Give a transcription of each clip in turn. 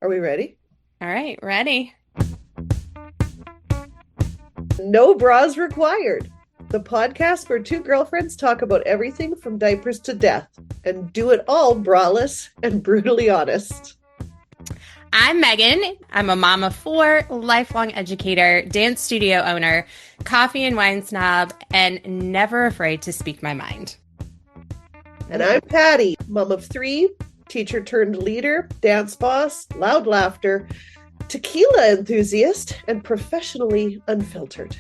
Are we ready? All right, ready. No bras required. The podcast where two girlfriends talk about everything from diapers to death and do it all braless and brutally honest. I'm Megan. I'm a mom of four, lifelong educator, dance studio owner, coffee and wine snob, and never afraid to speak my mind. And Ooh. I'm Patty, mom of three, teacher turned leader, dance boss, loud laughter, tequila enthusiast, and professionally unfiltered.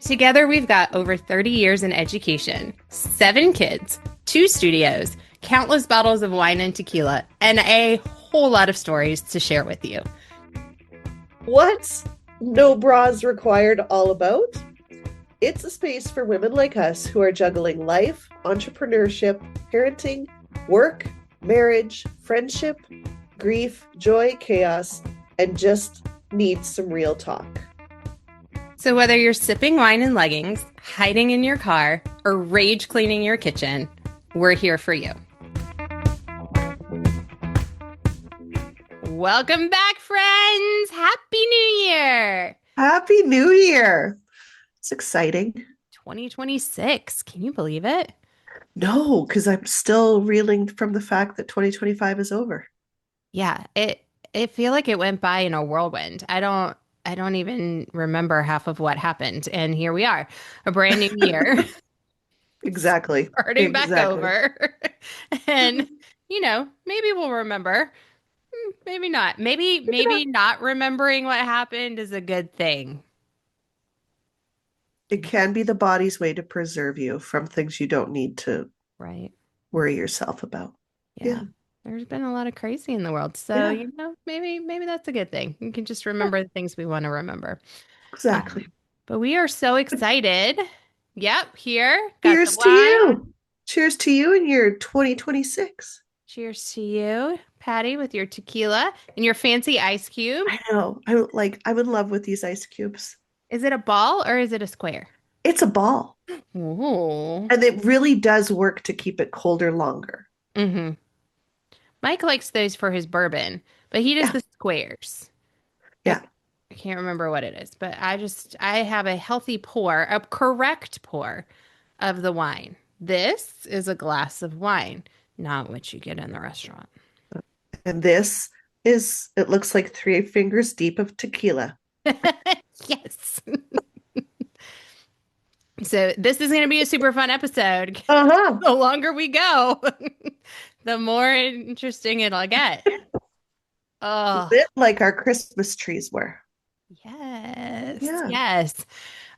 Together, we've got over 30 years in education, seven kids, two studios, countless bottles of wine and tequila, and a whole lot of stories to share with you. What's no bras required all about? It's a space for women like us who are juggling life, entrepreneurship, parenting, work, marriage, friendship, grief, joy, chaos, and just need some real talk. So, whether you're sipping wine in leggings, hiding in your car, or rage cleaning your kitchen, we're here for you. Welcome back, friends. Happy New Year. Happy New Year! It's exciting. 2026. Can you believe it? No, because I'm still reeling from the fact that 2025 is over. Yeah, it feel like it went by in a whirlwind. I don't even remember half of what happened. And here we are, a brand new year Exactly. starting back Exactly. over. And maybe we'll remember. Maybe not. Maybe not remembering what happened is a good thing. It can be the body's way to preserve you from things you don't need to Right. worry yourself about. Yeah. Yeah. There's been a lot of crazy in the world. So, Yeah. maybe that's a good thing. We can just Yeah. remember the things we want to remember. Exactly. But we are so excited. Yep, here. Got the Cheers to wine. you. Cheers to you in your 2026. Cheers to you, Patty, with your tequila and your fancy ice cube. I know. I'm in love with these ice cubes. Is it a ball or is it a square? It's a ball. Ooh. And it really does work to keep it colder longer. Mm-hmm. Mike likes those for his bourbon, but he does Yeah. the squares. I, Yeah. I can't remember what it is, but I have a healthy pour, a correct pour of the wine. This is a glass of wine, not what you get in the restaurant. And this is, it looks like three fingers deep of tequila. Yes. So this is going to be a super fun episode. Uh-huh. The longer we go, the more interesting it'll get. Oh, Lit like our Christmas trees were. yes. Yeah. Yes.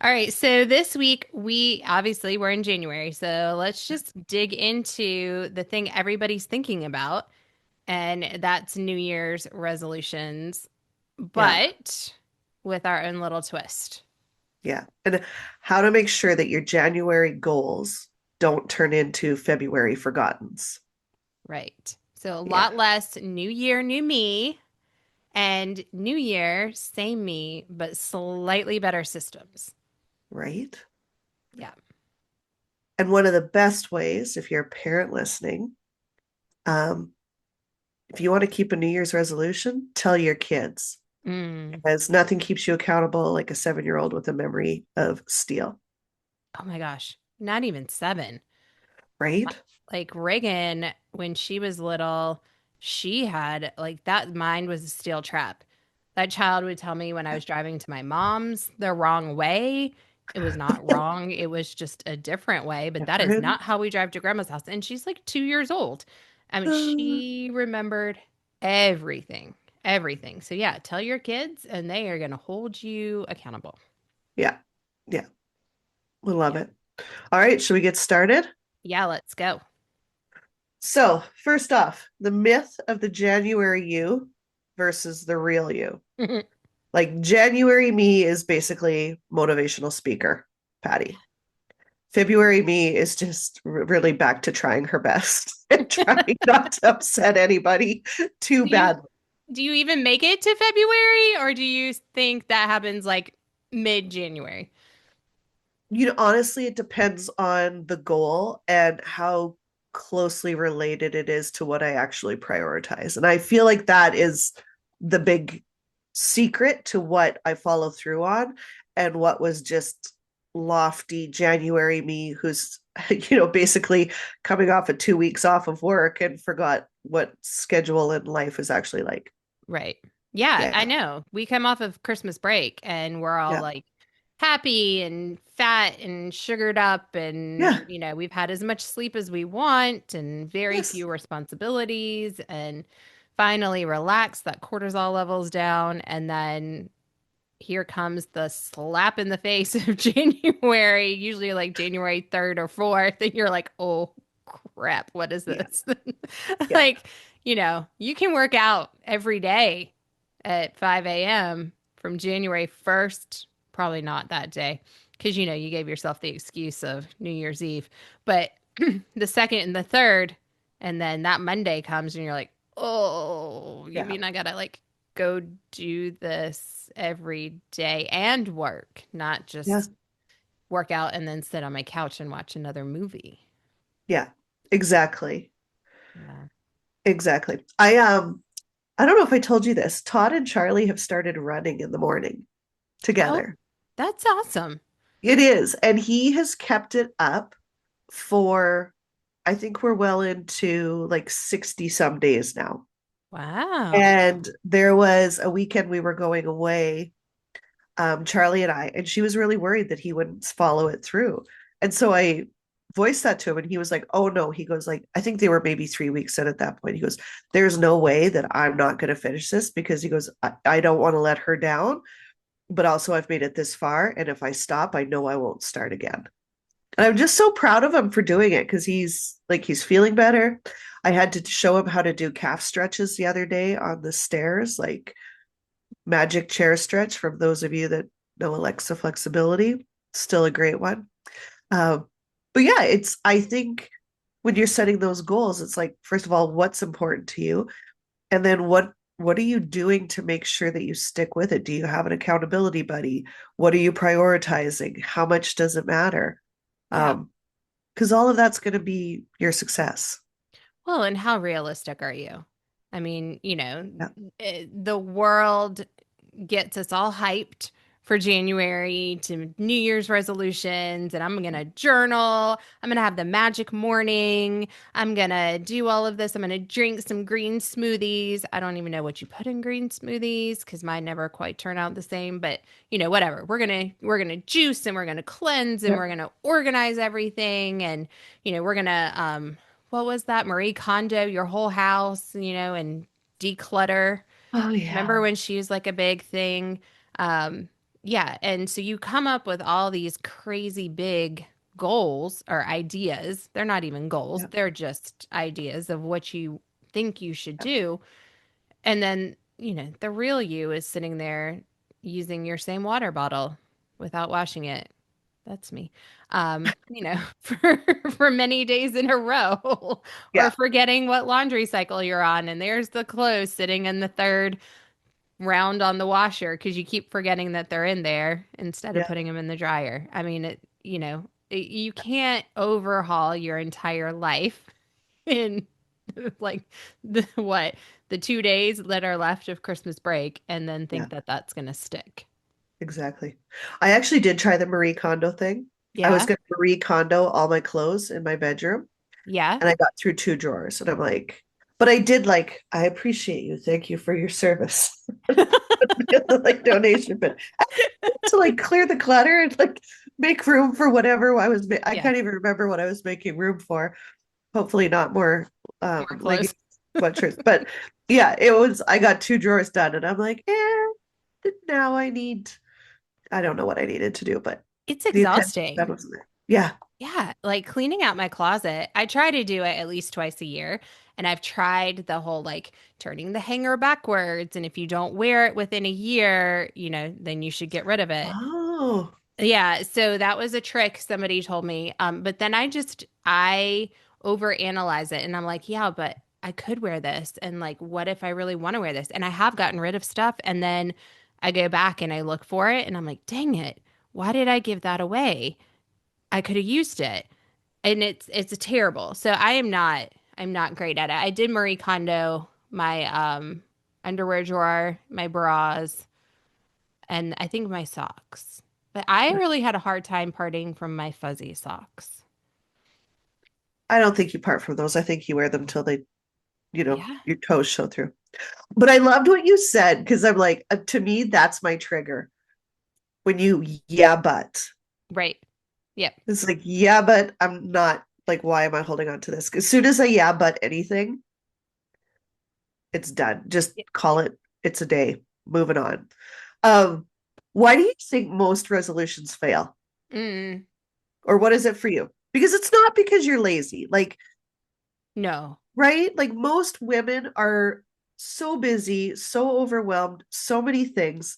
All right. So this week, we're in January. So let's just dig into the thing everybody's thinking about, and that's New Year's resolutions, Yeah. but with our own little twist. Yeah. And how to make sure that your January goals don't turn into February forgottens. Right. So a Yeah. lot less New Year, new me, and New Year, same me, but slightly better systems. Right. Yeah. And one of the best ways, if you're a parent listening, um, if you want to keep a New Year's resolution, tell your kids, Mm. because nothing keeps you accountable like a 7-year-old with a memory of steel. Oh my gosh. Not even seven. Right. Like Reagan, when she was little, she had like that mind was a steel trap. That child would tell me when I was driving to my mom's the wrong way. It was not wrong. It was just a different way, but that is Different. not how we drive to grandma's house. And she's like 2 years old. I mean, Uh, she remembered everything, everything. So, yeah, tell your kids and they are going to hold you accountable. yeah. Yeah. We love Yeah. it. All right. Should we get started? Yeah, let's go. So, first off, the myth of the January you versus the real you. Like, January me is basically motivational speaker, Patty. February me is just really back to trying her best and trying not to upset anybody too Do you badly. do you even make it to February or do you think that happens like mid-January? Honestly, it depends on the goal and how closely related it is to what I actually prioritize. And I feel like that is the big secret to what I follow through on and what was just lofty January me who's basically coming off of 2 weeks off of work and forgot what schedule in life is actually like. Right. Yeah, I Yeah. know. We come off of Christmas break and we're all Yeah. like happy and fat and sugared up and Yeah. we've had as much sleep as we want and very Yes. few responsibilities and finally relax that cortisol levels down and then here comes the slap in the face of January, usually like January 3rd or 4th, and you're like, oh crap, what is Yeah. this? Yeah. Like, you can work out every day at 5 a.m. from January 1st, probably not that day, because you gave yourself the excuse of New Year's Eve, but the second and the third, and then that Monday comes and you're like, oh, you Yeah. mean I gotta like go do this every day and work, not Yeah. just work out and then sit on my couch and watch another movie. Yeah. Exactly. Yeah. Exactly. I don't know if I told you this. Todd and Charlie have started running in the morning Oh, together. that's awesome. It is. And he has kept it up for, I think we're well into like 60 some days now. Wow. And there was a weekend we were going away, Charlie and I, and she was really worried that he wouldn't follow it through. And so I voiced that to him and he was like, oh no. He goes, like, I think they were maybe 3 weeks in at that point. He goes, there's no way that I'm not going to finish this because he goes, I don't want to let her down, but also I've made it this far. And if I stop, I know I won't start again. And I'm just so proud of him for doing it because he's feeling better. I had to show him how to do calf stretches the other day on the stairs, like magic chair stretch from those of you that know Alexa flexibility. Still a great one. Um, but yeah, I think when you're setting those goals, it's like, first of all, what's important to you? And then what are you doing to make sure that you stick with it? Do you have an accountability buddy? What are you prioritizing? How much does it matter? Yeah. Because all of that's going to be your success. Well, and how realistic are you? I mean, Yeah. the world gets us all hyped for January to New Year's resolutions, and I'm gonna journal. I'm gonna have the magic morning. I'm gonna do all of this. I'm gonna drink some green smoothies. I don't even know what you put in green smoothies because mine never quite turn out the same, but whatever. We're gonna juice and we're gonna cleanse and Yeah. we're gonna organize everything and we're gonna what was that? Marie Kondo your whole house, and declutter. Oh Remember yeah. when she was like a big thing? Um, yeah. And so you come up with all these crazy big goals or ideas. They're not even goals, Yeah. they're just ideas of what you think you should Yeah. do. And then, the real you is sitting there using your same water bottle without washing it. That's me. For many days in a row, or Yeah. forgetting what laundry cycle you're on, and there's the clothes sitting in the third round on the washer because you keep forgetting that they're in there instead of Yeah. putting them in the dryer. I mean, you can't overhaul your entire life in like the 2 days that are left of Christmas break and then Yeah. think that that's going to stick. Exactly. I actually did try the Marie Kondo thing. I was Yeah. going to Marie Kondo all my clothes in my bedroom, Yeah. and I got through two drawers, and I'm like, but I did like, I appreciate you. Thank you for your service. Like donation, but to like clear the clutter and like make room for whatever I Yeah. can't even remember what I was making room for. Hopefully not more More leggings, clothes. sweatshirts. But yeah, I got two drawers done and I'm like, now I don't know what I needed to do, but It's the attention span exhausting. wasn't there. Yeah. Yeah, like cleaning out my closet. I try to do it at least twice a year. And I've tried the whole like turning the hanger backwards. And if you don't wear it within a year, then you should get rid of it. Oh, Yeah, so that was a trick somebody told me. But then I overanalyze it and I'm like, yeah, but I could wear this. And like, what if I really want to wear this? And I have gotten rid of stuff. And then I go back and I look for it and I'm like, dang it, why did I give that away? I could have used it. and it's terrible. So I'm not great at it. I did Marie Kondo my underwear drawer, my bras, and I think my socks. But I really had a hard time parting from my fuzzy socks. I don't think you part from those. I think you wear them till they, Yeah. your toes show through. But I loved what you said because I'm like, to me, that's my trigger. When you, yeah, but Right. Yep. it's like, yeah, but I'm not like, why am I holding on to this? As soon as I, yeah, but anything, it's done. Just Yep. call it, it's a day, moving on. Um, why do you think most resolutions fail? Mm, Or what is it for you? Because it's not because you're lazy. Like, no. right? Like most women are so busy, so overwhelmed, so many things,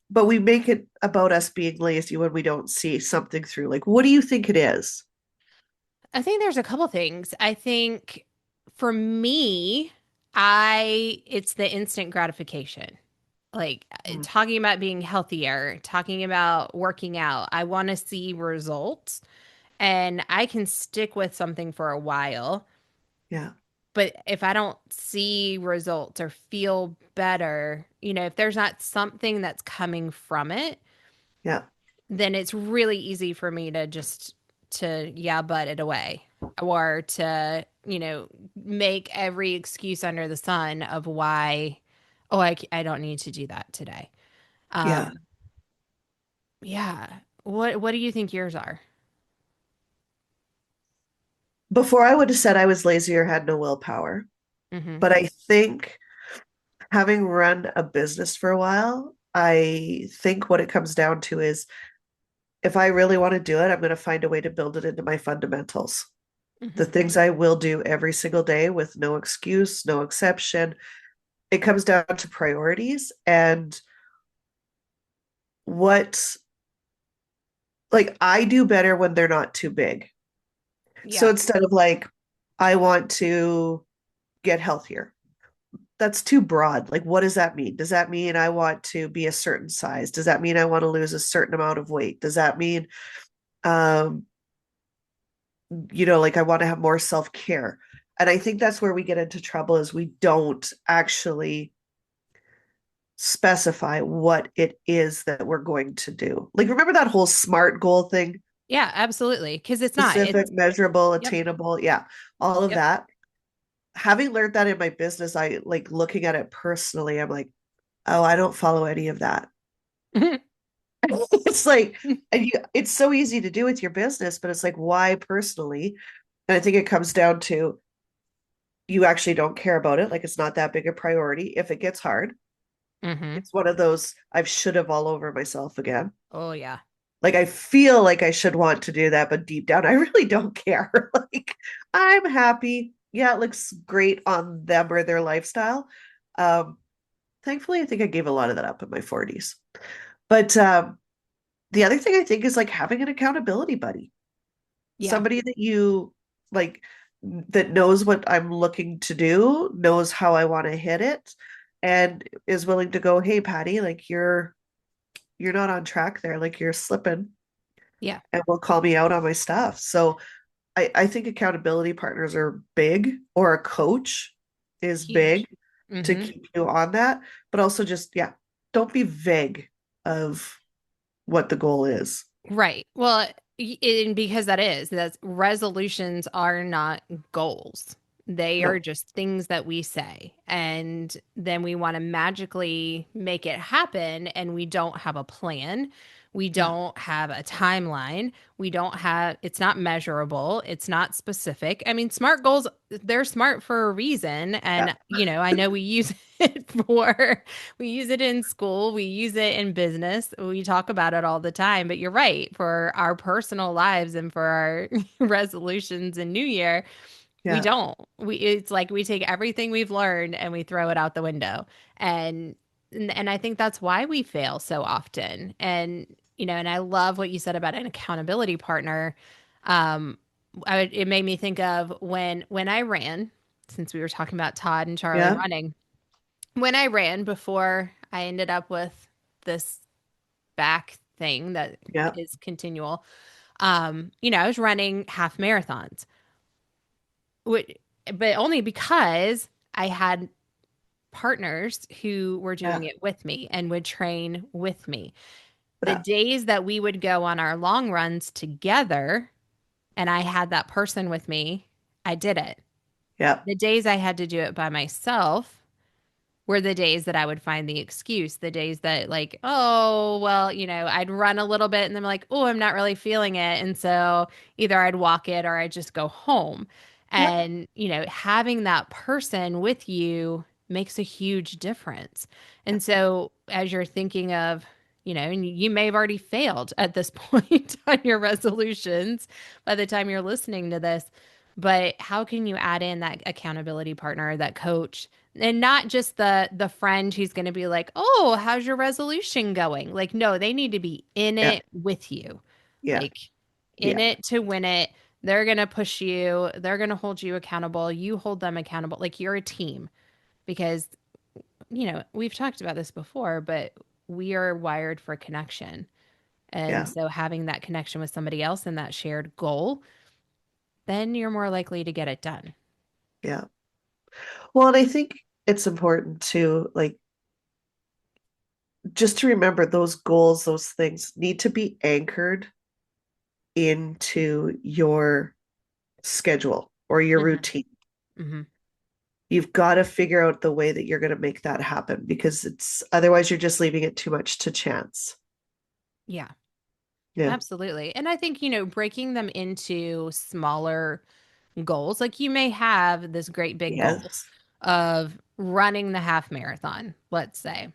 but we make it about us being lazy when we don't see something through. Like, what do you think it is? I think there's a couple things. I think for me, I it's the instant gratification. Like Mm, talking about being healthier, talking about working out. I want to see results and I can stick with something for a while, yeah, but if I don't see results or feel better, if there's not something that's coming from it, yeah, then it's really easy for me to just to yeah butt it away or to make every excuse under the sun of why I don't need to do that today. yeah. um yeah, what do you think yours are? Before I would have said I was lazy or had no willpower, Mm-hmm. but I think having run a business for a while, I think what it comes down to is if I really want to do it, I'm going to find a way to build it into my fundamentals. The Mm-hmm. things I will do every single day with no excuse, no exception. It comes down to priorities and what, like, I do better when they're not too big. So Yeah. instead of like, I want to get healthier, that's too broad. Like, what does that mean? Does that mean I want to be a certain size? Does that mean I want to lose a certain amount of weight? Does that mean, um, like I want to have more self care? And I think that's where we get into trouble is we don't actually specify what it is that we're going to do. Like, remember that whole SMART goal thing? Yeah, absolutely, because it's not Specific, it's measurable, yep. attainable. Yeah, all of Yep. that. Having learned that in my business, I like looking at it personally. I'm like, oh, I don't follow any of that. It's like, it's so easy to do with your business, but it's like, why personally? And I think it comes down to you actually don't care about it. Like, it's not that big a priority. If it gets hard, Mm-hmm. it's one of those I've should have all over myself again. Oh yeah. Like I feel like I should want to do that, but deep down, I really don't care. Like I'm happy. Yeah, it looks great on them or their lifestyle. Um, Thankfully, I think I gave a lot of that up in my 40s. But the other thing I think is like having an accountability buddy, Yeah. somebody that you like that knows what I'm looking to do, knows how I want to hit it, and is willing to go, hey, Patty, like you're not on track there, like you're slipping Yeah. and will call me out on my stuff. So I think accountability partners are big, or a coach is Huge. big to Mm-hmm. keep you on that. But also just, yeah, don't be vague of what the goal is. Right. Well, and because that's resolutions are not goals. They are No, just things that we say. And then we want to magically make it happen. And we don't have a plan. We yeah, don't have a timeline. It's not measurable. It's not specific. I mean, SMART goals, they're smart for a reason. yeah, And, I know we use it we use it in school, we use it in business, we talk about it all the time. But you're right, for our personal lives and for our resolutions in New Year, we yeah, don't. It's like we take everything we've learned and we throw it out the window. And and I think that's why we fail so often. And and I love what you said about an accountability partner. Um, it made me think of when I ran, since we were talking about Todd and Charlie yeah, running when I ran before I ended up with this back thing that yeah, is continual. I was running half marathons, which, but only because I had partners who were doing Yeah. it with me and would train with me. The Yeah. days that we would go on our long runs together and I had that person with me, I did it. Yeah. The days I had to do it by myself were the days that I would find the excuse, the days that, like, oh, well, I'd run a little bit and then like, oh, I'm not really feeling it. And so either I'd walk it or I'd just go home. Yeah. And, having that person with you makes a huge difference. And so as you're thinking of, and you may have already failed at this point on your resolutions by the time you're listening to this, but how can you add in that accountability partner, that coach? And not just the friend who's going to be like, "Oh, how's your resolution going?" Like, no, they need to be in Yeah. it with you. Yeah. Like, in Yeah. it to win it. They're going to push you. They're going to hold you accountable. You hold them accountable. Like, you're a team because, we've talked about this before, but we are wired for connection. And Yeah. so having that connection with somebody else and that shared goal, then you're more likely to get it done. Yeah. Well, and I think it's important to like just to remember those goals, those things need to be anchored into your schedule or your Hmm. routine. Hmm. You've got to figure out the way that you're going to make that happen because it's otherwise you're just leaving it too much to chance. Yeah. Yeah. Absolutely. And I think, breaking them into smaller goals, like you may have this great big goal Yes. of running the half marathon, let's say,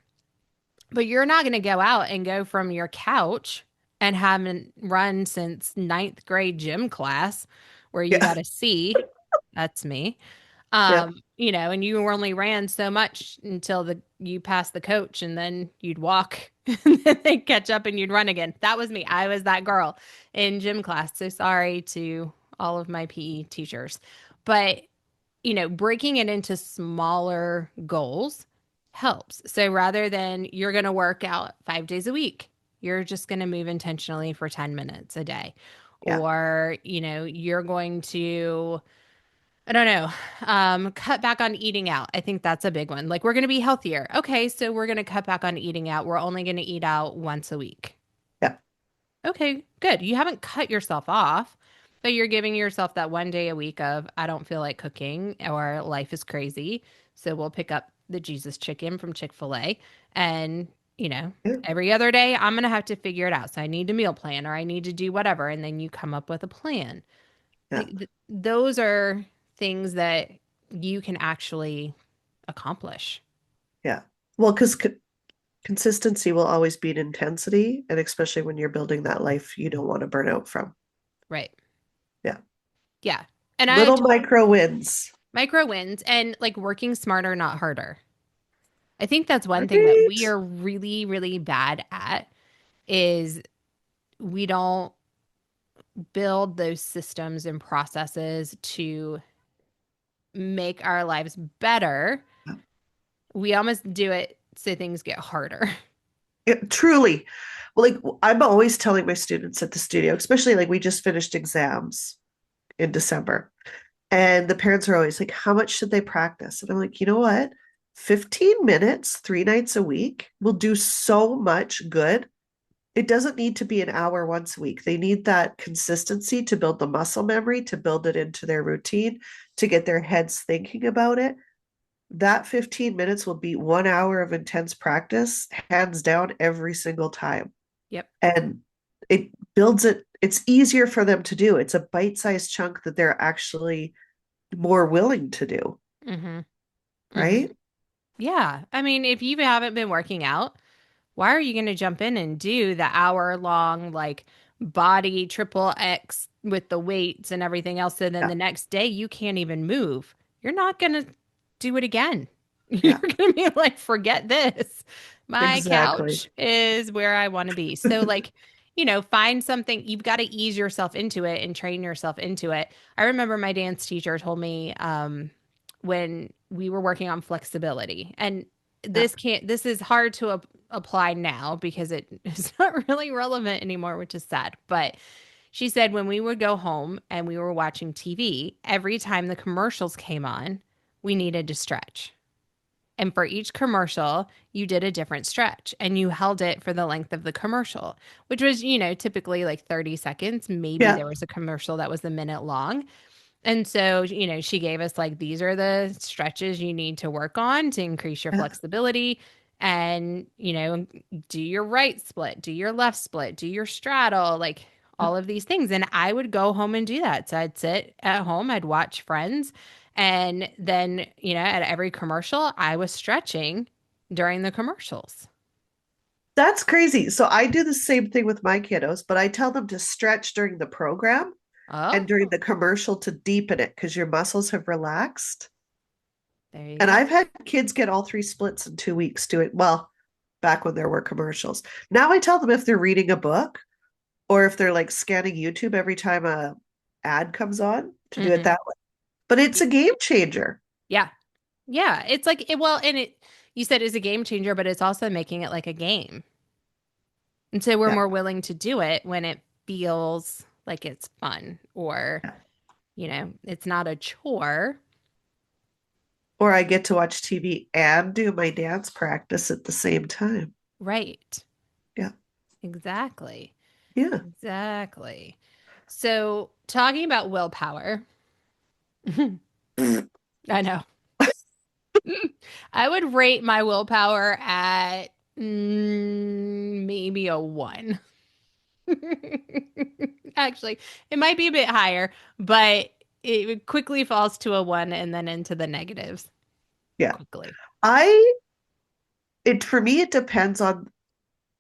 but you're not going to go out and go from your couch and haven't run since ninth grade gym class where you Yeah. got a C. That's me. Yeah. And you only ran so much until you passed the coach and then you'd walk and then they'd catch up and you'd run again. That was me. I was that girl in gym class. So sorry to all of my PE teachers. But, breaking it into smaller goals helps. So rather than you're going to work out 5 days a week, you're just going to move intentionally for 10 minutes a day. Yeah. Or, you're going to, I don't know. Cut back on eating out. I think that's a big one. Like, we're going to be healthier. Okay, so we're going to cut back on eating out. We're only going to eat out once a week. Yeah. Okay, good. You haven't cut yourself off, but you're giving yourself that one day a week of, I don't feel like cooking or life is crazy. So we'll pick up the Jesus chicken from Chick-fil-A. And, Yeah. every other day, I'm going to have to figure it out. So I need to meal plan or I need to do whatever. And then you come up with a plan. Yeah. Like those are things that you can actually accomplish. Yeah. Well, because consistency will always beat intensity, and especially when you're building that life you don't want to burn out from. Right. Yeah. Yeah. And I Little micro wins. micro wins and like working smarter, not harder. I think that's one thing that we Right. are really, really bad at is we don't build those systems and processes to make our lives better. We almost do it so things get harder. Truly. Well, like I'm always telling my students at the studio, especially like we just finished exams in December, and the parents are always like, how much should they practice? And I'm like, you know what? 15 minutes, 3 nights a week will do so much good. It doesn't need to be an hour once a week. They need that consistency to build the muscle memory, to build it into their routine, to get their heads thinking about it. That 15 minutes will beat 1 hour of intense practice, hands down, every single time. Yep. And it builds it, it's easier for them to do. It's a bite sized chunk that they're actually more willing to do, Mm-hmm. Mm-hmm. right? Yeah. I mean, if you haven't been working out, why are you going to jump in and do the hour long, like body triple X with the weights and everything else? And then Yeah, the next day you can't even move. You're not going to do it again. You're yeah, going to be like, forget this. My exactly. couch is where I want to be. So, like, find something, you've got to ease yourself into it and train yourself into it. I remember my dance teacher told me when we were working on flexibility, and Yeah, this is hard to apply now because it is not really relevant anymore, which is sad. But She said when we would go home and we were watching TV, every time the commercials came on, we needed to stretch. And for each commercial, you did a different stretch and you held it for the length of the commercial, which was, typically like 30 seconds. Maybe Yeah. there was a commercial that was a minute long. And so, she gave us like, these are the stretches you need to work on to increase your Yeah. flexibility. And, do your right split, do your left split, do your straddle, like all of these things. And I would go home and do that. So I'd sit at home, I'd watch Friends. And then, at every commercial, I was stretching during the commercials. That's crazy. So I do the same thing with my kiddos, but I tell them to stretch during the program and during Oh, the commercial to deepen it because your muscles have relaxed. there you And go. I've had kids get all three splits in 2 weeks doing well, back when there were commercials. Now I tell them if they're reading a book or if they're like scanning YouTube every time a ad comes on to do it Hmm. that way. But it's a game changer. Yeah. Yeah. It's like, well, and you said it's a game changer, but it's also making it like a game. And so we're Yeah. more willing to do it when it feels like it's fun or, Yeah. it's not a chore. Or I get to watch TV and do my dance practice at the same time. Right. Yeah. Exactly. Yeah. Exactly. So, talking about willpower, I know. I would rate my willpower at maybe a one. Actually, it might be a bit higher, but it quickly falls to a one and then into the negatives Yeah. quickly. I it for me it depends on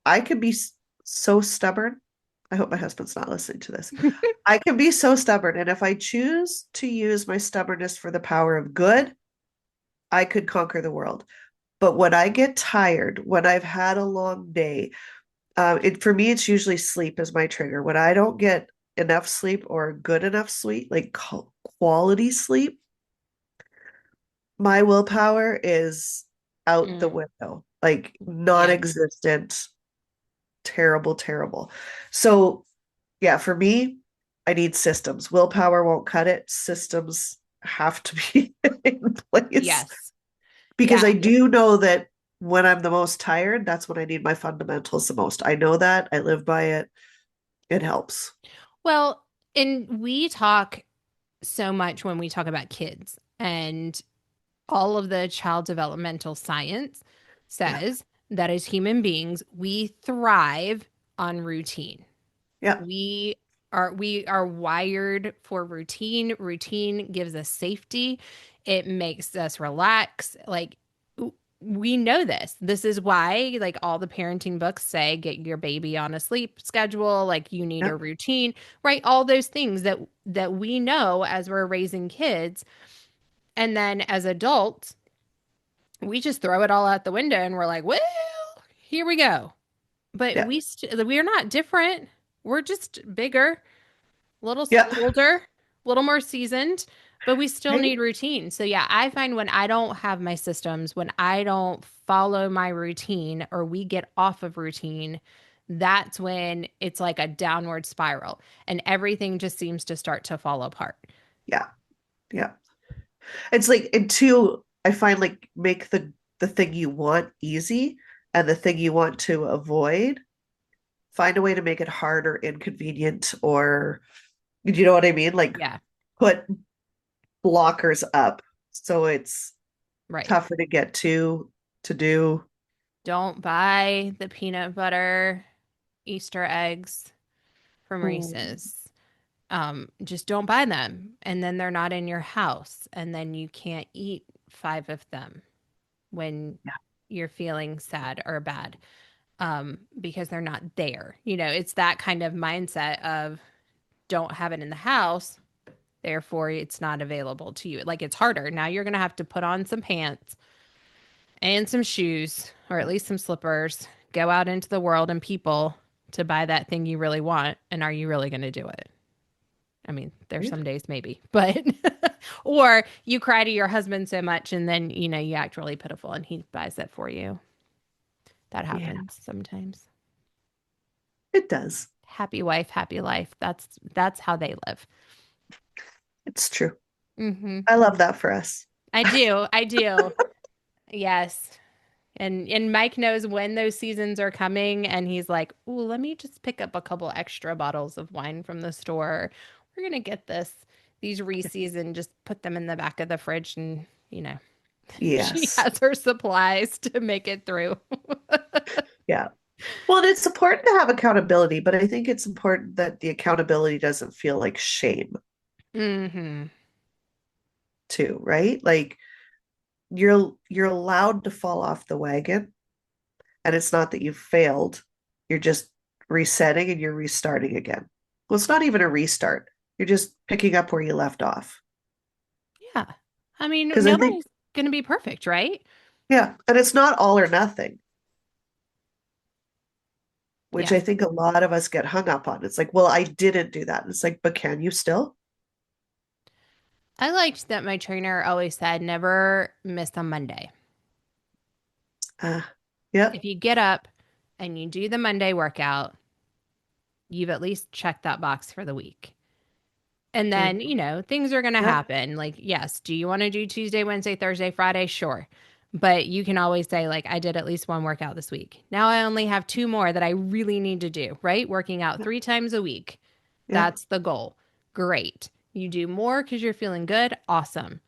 I can be so stubborn. I hope my husband's not listening to this. I can be so stubborn and if I choose to use my stubbornness for the power of good, I could conquer the world. But when I get tired, when I've had a long day, it for me it's usually sleep is my trigger. When I don't get enough sleep or good enough sleep, like quality sleep, my willpower is out the Mm, window, like yeah. non-existent, terrible, terrible. So, yeah, for me, I need systems. Willpower won't cut it. Systems have to be in place Yes. because Yeah. I do know that when I'm the most tired, that's when I need my fundamentals the most. I know that. I live by it. It helps. Well, and we talk so much when we talk about kids, and all of the child developmental science Yeah. says that as human beings, we thrive on routine. Yeah. We are wired for routine. Routine gives us safety. It makes us relax. Like we know this. This is why like all the parenting books say get your baby on a sleep schedule, like you need Yeah. a routine, right? All those things that we know as we're raising kids. And then as adults, we just throw it all out the window and we're like, "Well, here we go." But Yeah. we're not different. We're just bigger, little Yeah. older, a little more seasoned, but we still Right. need routine. So yeah, I find when I don't have my systems, when I don't follow my routine or we get off of routine, that's when it's like a downward spiral and everything just seems to start to fall apart. Yeah. Yeah. It's like, and two, I find like make the thing you want easy and the thing you want to avoid, find a way to make it hard or inconvenient or you know what I mean? Like Yeah, put blockers up so it's right. tougher to get to do. Don't buy the peanut butter Easter eggs from Mm, Reese's. Just don't buy them. And then they're not in your house. And then you can't eat five of them when yeah. you're feeling sad or bad because they're not there. It's that kind of mindset of don't have it in the house. Therefore, it's not available to you. Like it's harder. Now you're going to have to put on some pants and some shoes, or at least some slippers, go out into the world and people to buy that thing you really want. And are you really going to do it? I mean, there's Right? some days maybe, but or you cry to your husband so much and then, you act really pitiful and he buys that for you. That Yeah. happens sometimes. It does. Happy wife, happy life. That's how they live. It's true. Hmm. I love that for us. I do. I do. Yes. And Mike knows when those seasons are coming, and he's like, "Ooh, let me just pick up a couple extra bottles of wine from the store. We're gonna get these Reese's and just put them in the back of the fridge, and she Yes. has her supplies to make it through." Yeah. Well, and it's important to have accountability, but I think it's important that the accountability doesn't feel like shame Hmm. too, right? Like you're allowed to fall off the wagon, and it's not that you've failed. You're just resetting and you're restarting again. Well, it's not even a restart. You're just picking up where you left off. Yeah. I mean, Because I think, nobody's gonna be perfect, right? yeah, and it's not all or nothing, which Yeah. I think a lot of us get hung up on. It's like, well, I didn't do that. And it's like, but can you still? I liked that my trainer always said never miss a Monday. Uh, yep, If you get up and you do the Monday workout, you've at least checked that box for the week. And true. then, things are going to Yep, happen. Like, yes, do you want to do Tuesday, Wednesday, Thursday, Friday? Sure. But you can always say, like, I did at least one workout this week. Now I only have two more that I really need to do, right? Working out yep, 3 times a week. yep, That's the goal. Great. You do more because you're feeling good. Awesome.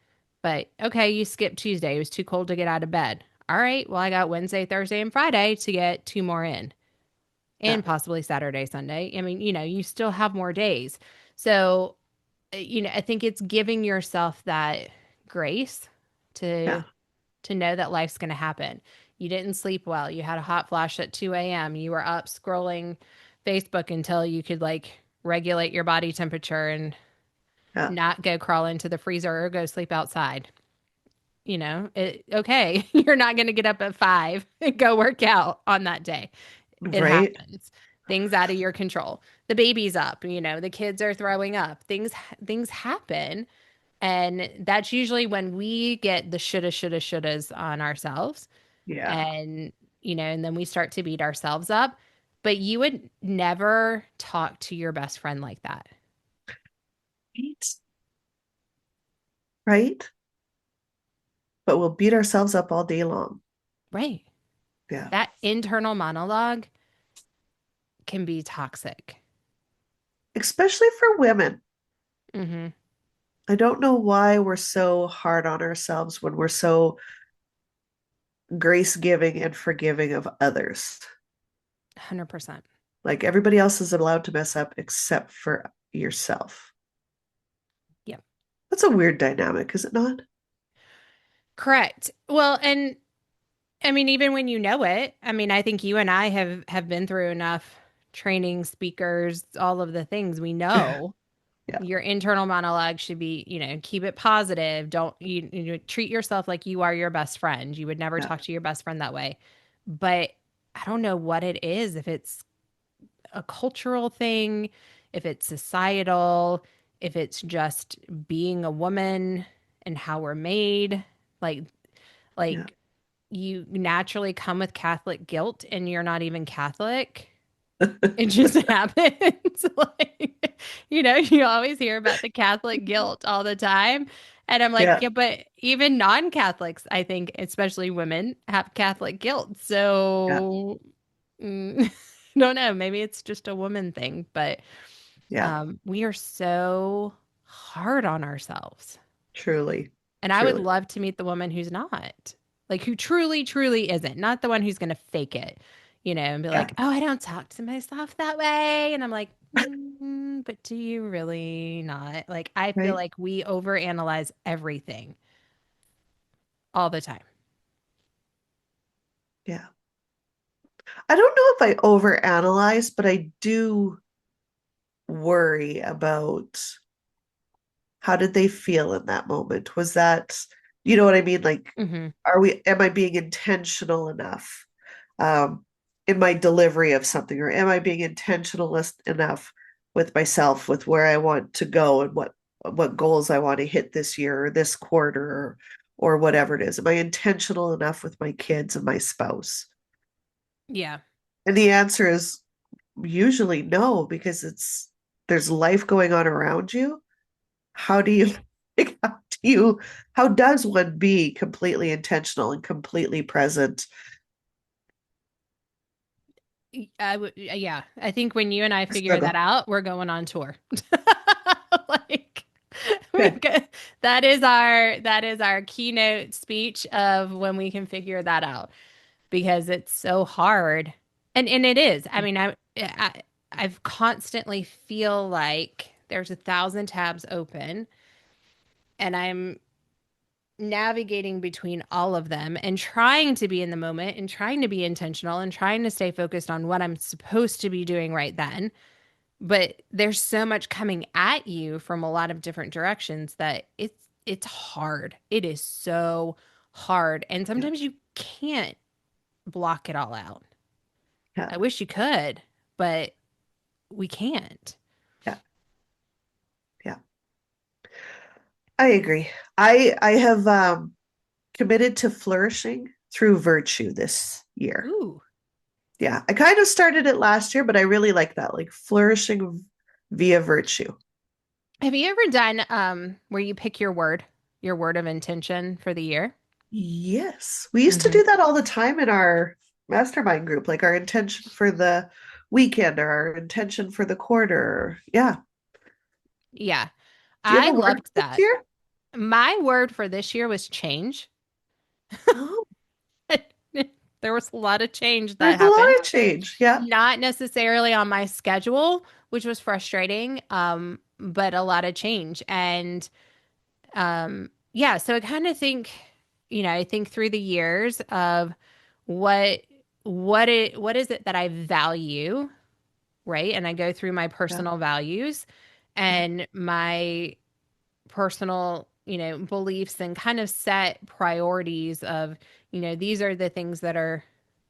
But okay, you skipped Tuesday. It was too cold to get out of bed. All right. Well, I got Wednesday, Thursday, and Friday to get two more in, and yep, possibly Saturday, Sunday. I mean, you still have more days. So, I think it's giving yourself that grace to yeah, to know that life's going to happen. You didn't sleep well. You had a hot flash at 2 a.m. You were up scrolling Facebook until you could like regulate your body temperature and yeah. not go crawl into the freezer or go sleep outside. Okay, you're not going to get up at 5 and go work out on that day. It Right? happens. Things out of your control. The baby's up, the kids are throwing up. Things happen, and that's usually when we get the shoulda, shoulda, shouldas on ourselves, Yeah. and then we start to beat ourselves up. But you would never talk to your best friend like that. Right? Right? But we'll beat ourselves up all day long. Right. Yeah. That internal monologue can be toxic. Especially for women. Mm-hmm. I don't know why we're so hard on ourselves when we're so grace giving and forgiving of others. 100%. Like everybody else is allowed to mess up except for yourself. Yep. That's a weird dynamic, is it not? Correct. Well, and I mean, even when you know it, I mean, I think you and I have been through enough training, speakers, all of the things we know. Yeah. Your internal monologue should be, keep it positive. Don't treat yourself like you are your best friend. You would never Yeah. talk to your best friend that way. But I don't know what it is, if it's a cultural thing, if it's societal, if it's just being a woman and how we're made. Like Yeah. like you naturally come with Catholic guilt and you're not even Catholic. It just happens. Like, you always hear about the Catholic guilt all the time. And I'm like, Yeah. yeah, but even non-Catholics, I think, especially women, have Catholic guilt. Yeah. So, don't know. Maybe it's just a woman thing, but Yeah. we are so hard on ourselves. Truly. And I would Truly. love to meet the woman who's not, like, who truly, truly isn't, not the one who's going to fake it, and be Yeah. like, oh, I don't talk to myself that way. And I'm like, but do you really not? Like, I feel Right. like we overanalyze everything all the time. Yeah. I don't know if I overanalyze, but I do worry about how did they feel in that moment? Was that, you know what I mean? Like, Hmm. am I being intentional enough um, in my delivery of something, or am I being intentional enough with myself, with where I want to go and what goals I want to hit this year or this quarter or whatever it is? Am I intentional enough with my kids and my spouse? Yeah. And the answer is usually no, because there's life going on around you. How do you like, how does one be completely intentional and completely present? I would, yeah. I think when you and I figure that Struggle. out, we're going on tour. Like we Good. go, that is our keynote speech of when we can figure that out because it's so hard. And it is. I mean, I've constantly feel like there's 1,000 tabs open and I'm navigating between all of them and trying to be in the moment and trying to be intentional and trying to stay focused on what I'm supposed to be doing right then. But there's so much coming at you from a lot of different directions that it's hard. It is so hard. And Yeah. sometimes you can't block it all out. Yeah. I wish you could, but we can't. Yeah. Yeah. I agree. I have committed to flourishing through virtue this year. Ooh. Yeah. I kind of started it last year, but I really like that, like flourishing via virtue. Have you ever done where you pick your word of intention for the year? Yes. We used to Hmm. do that all the time in our mastermind group, like our intention for the weekend or our intention for the quarter. Yeah. Yeah. Do you I have a word loved for this that. year? My word for this year was change. Oh, There was a lot of change there's that a lot happened. of change. Yeah. Not necessarily on my schedule, which was frustrating, but a lot of change. And yeah, so I kind of think, I think through the years of what what is it that I value, right? And I go through my Yeah. personal values Yeah. and my personal, beliefs and kind of set priorities of, these are the things that are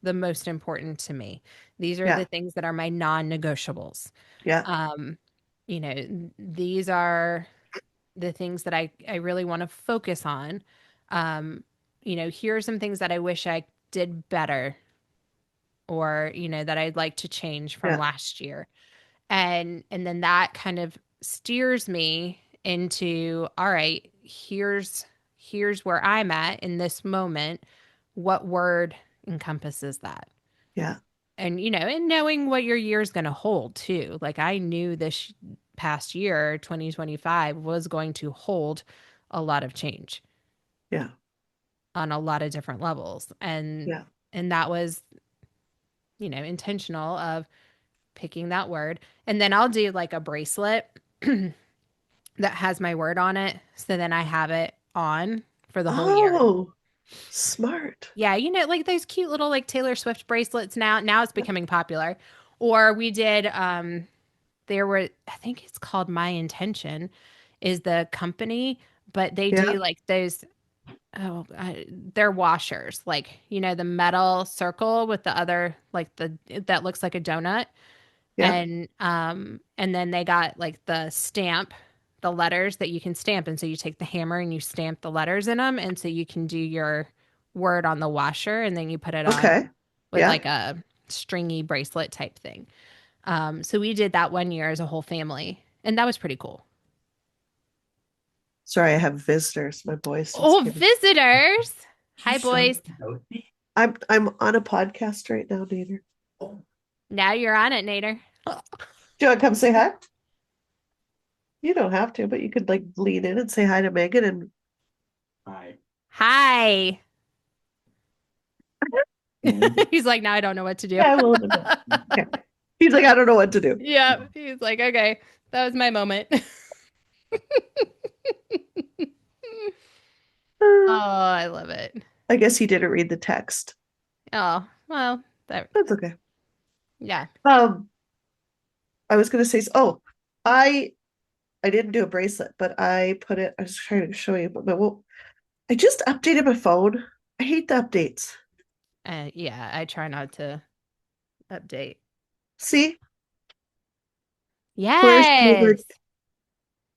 the most important to me. These are the Yeah. things that are my non-negotiables. Yeah. Um, these are the things that I really want to focus on. Um, here are some things that I wish I did better or, that I'd like to change from Yeah. last year. And then that kind of steers me into, all right, here's where I'm at in this moment. What word encompasses that? Yeah. And and knowing what your year is going to hold too. Like I knew this past year, 2025 was going to hold a lot of change Yeah. on a lot of different levels. Yeah. And that was, intentional of picking that word. And then I'll do like a bracelet that has my word on it. So then I have it on for the whole year. Oh, smart. Yeah, like those cute little like Taylor Swift bracelets now. Now it's becoming popular. Or we did there were I think it's called My Intention is the company, but they do Yeah. like those they're washers, like the metal circle with the other like the that looks like a donut. Yeah. And then they got like the stamp, the letters that you can stamp, and so you take the hammer and you stamp the letters in them, and so you can do your word on the washer and then you put it on Okay. with Yeah. like a stringy bracelet type thing. So we did that one year as a whole family and that was pretty cool. Sorry, I have visitors. My boys just Oh, came in. visitors. Hi boys. I'm on a podcast right now, Nader. Now you're on it, Nader. Do you want to come say hi? You don't have to, but you could like lean in and say hi to Megan and Hi. He's like, now I don't know what to do. yeah, I will in a bit. Okay. He's like, I don't know what to do. Yeah, he's like, okay, that was my moment. Oh, I love it. I guess he didn't read the text. Oh, well, that, That's okay. yeah. Um, I was gonna say, oh, I I didn't do a bracelet, but I put it. I was trying to show you, but well, I just updated my phone. I hate the updates. Yeah, I try not to update. See, flourish over. Yes.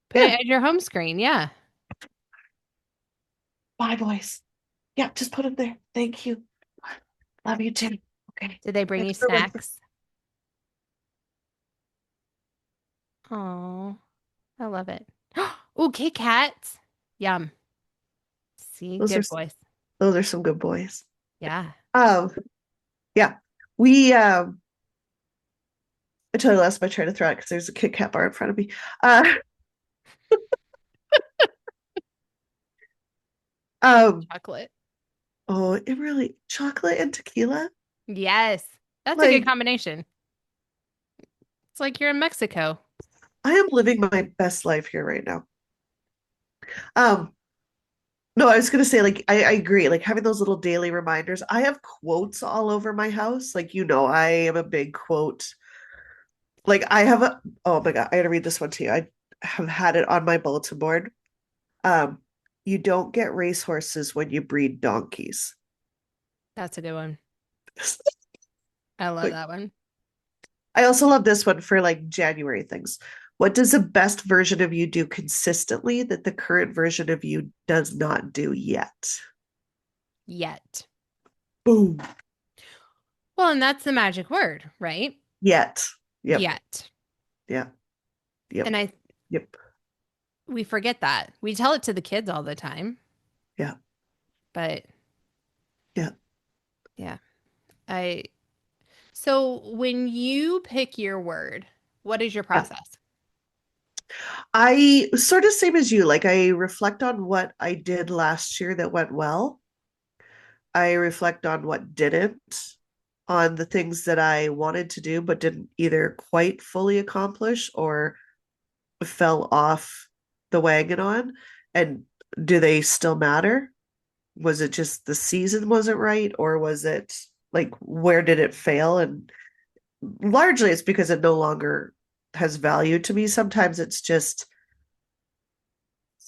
Put it Yeah, at your home screen. Yeah. bye, boys. Yeah, just put them there. Thank you. Love you too. Okay. Did they bring you Thanks for listening. snacks? Oh, I love it. Oh, Kit Kats. Yum. See, Those are good boys. those are some good boys. Yeah. Um, yeah. We I totally lost my train of thought because there's a Kit Kat bar in front of me. Uh um Chocolate. oh, it really chocolate and tequila. Yes. That's a good Like combination. It's like you're in Mexico. I am living my best life here right now. Um, no, I was gonna say, like, I agree. Like having those little daily reminders. I have quotes all over my house. Like, I am a big quote. Like I have a oh my God, I gotta read this one to you. I have had it on my bulletin board. Um, you don't get racehorses when you breed donkeys. That's a good one. I love Like, that one. I also love this one for like January things. What does the best version of you do consistently that the current version of you does not do yet? Yet. Boom. Well, and that's the magic word, right? Yet. Yep. Yet. Yeah. And Yep. Yep. we forget that. We tell it to the kids all the time, Yeah. but Yeah. yeah. I So when you pick your word, what is your Yeah. process? I sort of same as you. Like I reflect on what I did last year that went well. I reflect on what didn't, on the things that I wanted to do but didn't either quite fully accomplish or fell off the wagon on. And do they still matter? Was it just the season wasn't right, or was it like where did it fail? And largely it's because it no longer has value to me. Sometimes it's just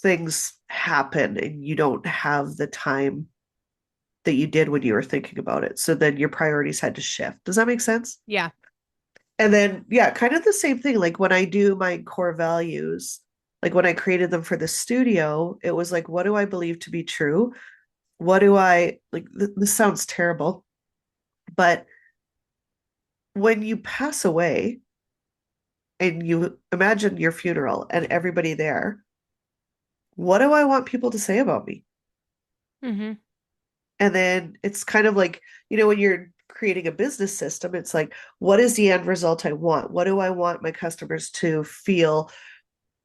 things happen and you don't have the time that you did when you were thinking about it. So then your priorities had to shift. Does that make sense? Yeah. And then, yeah, kind of the same thing. Like when I do my core values, like when I created them for the studio, it was like, what do I believe to be true? What do I like? This sounds terrible, but when you pass away and you imagine your funeral and everybody there, what do I want people to say about me? Hmm. And then it's kind of like, when you're creating a business system, it's like, what is the end result I want? What do I want my customers to feel,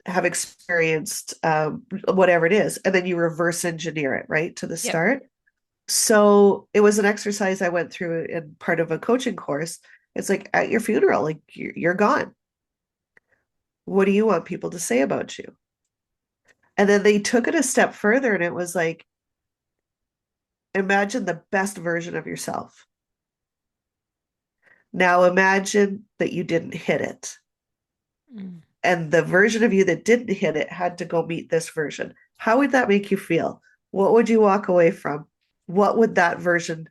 have experienced, whatever it is? And then you reverse engineer it, right, to the Yep. start. So it was an exercise I went through in part of a coaching course. It's like at your funeral, like you're gone. What do you want people to say about you? And then they took it a step further and it was like, imagine the best version of yourself. Now imagine that you didn't hit it. Mm. And the version of you that didn't hit it had to go meet this version. How would that make you feel? What would you walk away from? What would that version,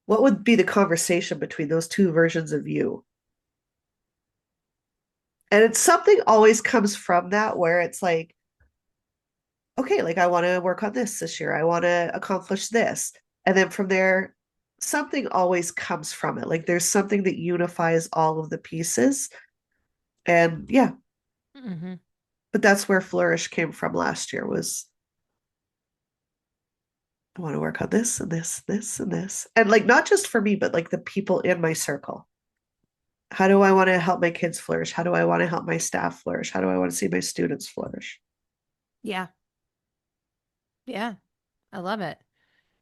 what would be the conversation between those two versions of you? And it's something always comes from that where it's like, okay, like I want to work on this year. I want to accomplish this. And then from there, something always comes from it. Like there's something that unifies all of the pieces. And yeah, Hmm. but that's where Flourish came from last year was I want to work on this and this and this. And like not just for me, but like the people in my circle. How do I want to help my kids flourish? How do I want to help my staff flourish? How do I want to see my students flourish? Yeah. Yeah. I love it.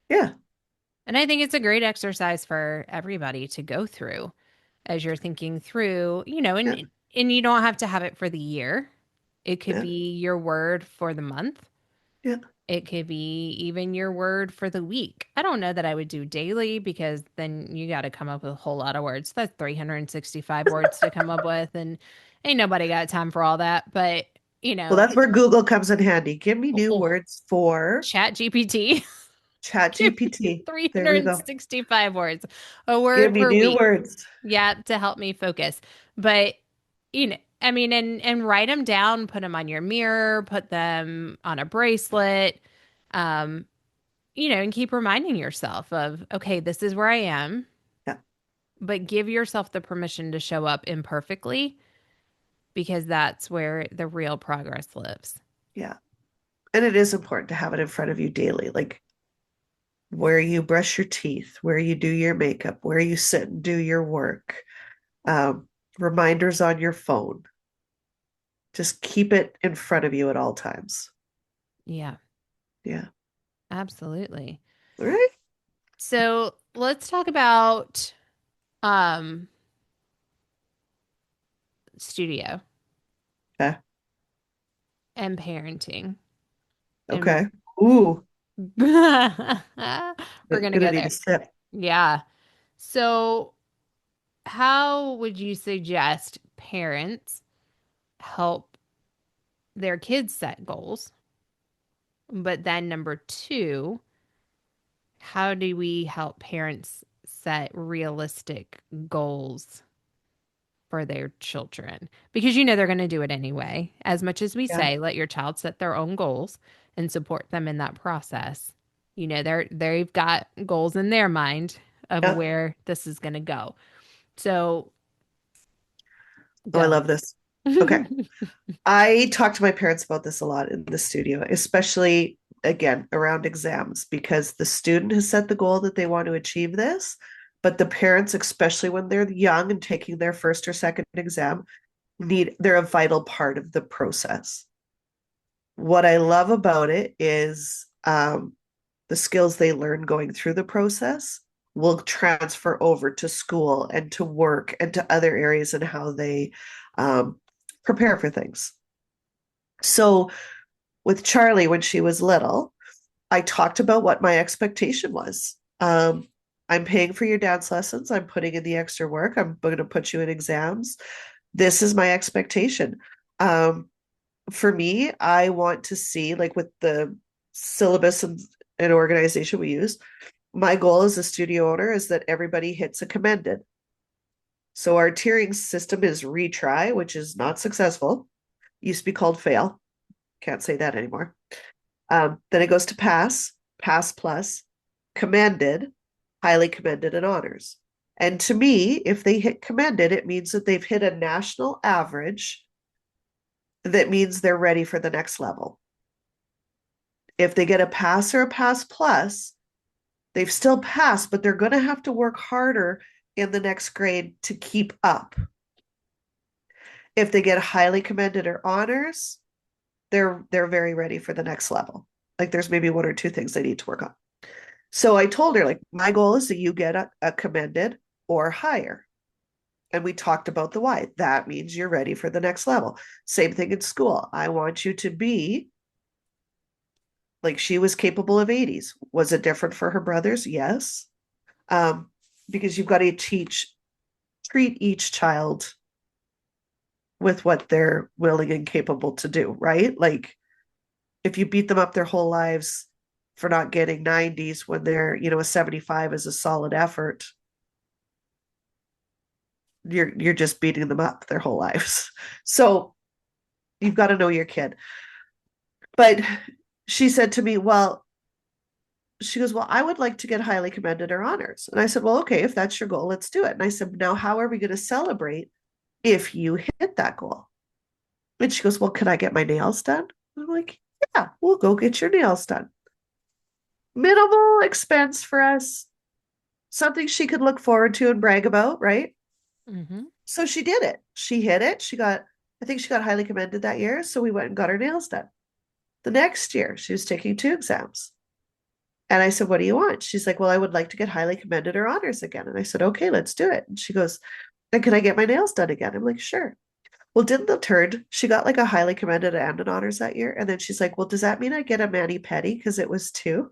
Yeah. And I think it's a great exercise for everybody to go through as you're thinking through, Yeah. and you don't have to have it for the year. It could Yeah. be your word for the month. Yeah. It could be even your word for the week. I don't know that I would do daily because then you got to come up with a whole lot of words. That's 365 words to come up with, and ain't nobody got time for all that. But, Well, that's where Google comes in handy. Give me new oh, words for Chat GPT. Chat Give me GPT. There we go. 365 words, a Give word me per new week. words. Yeah, to help me focus. But, I mean, and write them down, put them on your mirror, put them on a bracelet. Um, and keep reminding yourself of, okay, this is where I am, Yeah. but give yourself the permission to show up imperfectly because that's where the real progress lives. Yeah. And it is important to have it in front of you daily, like where you brush your teeth, where you do your makeup, where you sit and do your work, um, reminders on your phone. Just keep it in front of you at all times. Yeah, Yeah. absolutely. All right. So let's talk about um studio Okay. and parenting. And Okay. Ooh, we're gonna gonna go need a there. sip. Yeah. So how would you suggest parents help their kids set goals? But then number two, how do we help parents set realistic goals for their children? Because they're going to do it anyway. As much as we Yeah. say, let your child set their own goals and support them in that process. They've got goals in their mind of Yeah. where this is going to go. So Oh, I go. love this. Okay. I talk to my parents about this a lot in the studio, especially again around exams, because the student has set the goal that they want to achieve this, but the parents, especially when they're young and taking their first or second exam, they're a vital part of the process. What I love about it is the skills they learn going through the process will transfer over to school and to work and to other areas and how they um, prepare for things. So with Charlie, when she was little, I talked about what my expectation was. I'm paying for your dance lessons. I'm putting in the extra work. I'm going to put you in exams. This is my expectation. For me, I want to see, like with the syllabus and organization we use, my goal as a studio owner is that everybody hits a commended. So our tiering system is retry, which is not successful. Used to be called fail. Can't say that anymore. Then it goes to pass, pass plus, commended, highly commended, and honors. And to me, if they hit commended, it means that they've hit a national average. That means they're ready for the next level. If they get a pass or a pass plus, they've still passed, but they're going to have to work harder in the next grade to keep up. If they get highly commended or honors, they're very ready for the next level. Like there's maybe one or two things they need to work on. So I told her, like, my goal is that you get a commended or higher. And we talked about the why. That means you're ready for the next level. Same thing in school. I want you to be like she was capable of 80s. Was it different for her brothers? Yes. Um, because you've got to treat each child with what they're willing and capable to do, right? Like if you beat them up their whole lives for not getting 90s when they're, a 75 is a solid effort, you're just beating them up their whole lives. So you've got to know your kid. But she said to me, well, she goes, well, I would like to get highly commended or honors. And I said, well, okay, if that's your goal, let's do it. And I said, now, how are we going to celebrate if you hit that goal? And she goes, well, can I get my nails done? I'm like, yeah, we'll go get your nails done. Minimal expense for us, something she could look forward to and brag about, right? Mm-hmm. So she did it. She hit it. I think she got highly commended that year. So we went and got her nails done. The next year, she was taking two exams. And I said, what do you want? She's like, well, I would like to get highly commended or honors again. And I said, okay, let's do it. And she goes, and can I get my nails done again? I'm like, sure. Well, didn't the turd, she got like a highly commended and an honors that year. And then she's like, well, does that mean I get a mani pedi? Because it was two.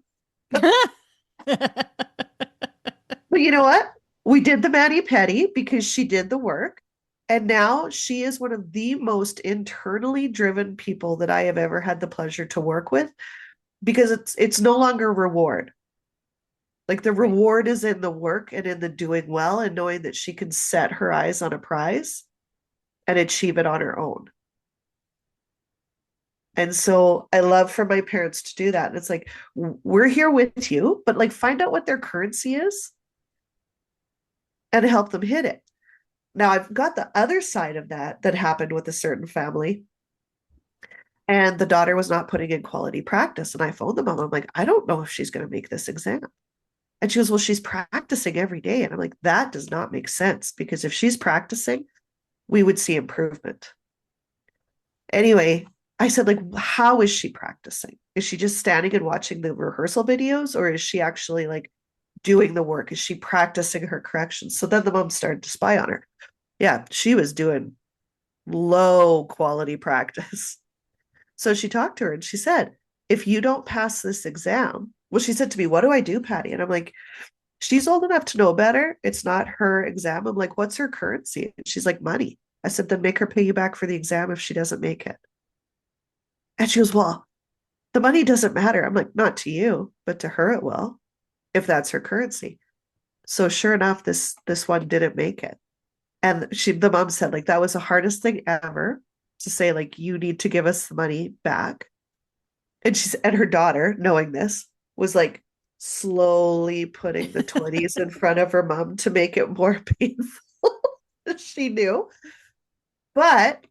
But you know what? We did the mani pedi because she did the work. And now she is one of the most internally driven people that I have ever had the pleasure to work with because it's no longer reward. Like the Right. reward is in the work and in the doing well and knowing that she can set her eyes on a prize and achieve it on her own. And so I love for my parents to do that. And it's like, we're here with you, but like find out what their currency is and help them hit it. Now I've got the other side of that that happened with a certain family, and the daughter was not putting in quality practice. And I phoned the mom. I'm like, I don't know if she's going to make this exam. And she goes, well, she's practicing every day. And I'm like, that does not make sense because if she's practicing, we would see improvement. Anyway, I said, like, how is she practicing? Is she just standing and watching the rehearsal videos, or is she actually like doing the work? Is she practicing her corrections? So then the mom started to spy on her. Yeah, she was doing low quality practice. So she talked to her and she said, if you don't pass this exam, well, she said to me, what do I do, Patty? And I'm like, she's old enough to know better. It's not her exam. I'm like, what's her currency? And she's like, money. I said, then make her pay you back for the exam if she doesn't make it. And she goes, well, the money doesn't matter. I'm like, not to you, but to her it will, if that's her currency. So sure enough, this one didn't make it. And the mom said, like, that was the hardest thing ever to say, like, you need to give us the money back. And her daughter, knowing this, was like slowly putting the 20s in front of her mom to make it more painful. She knew. But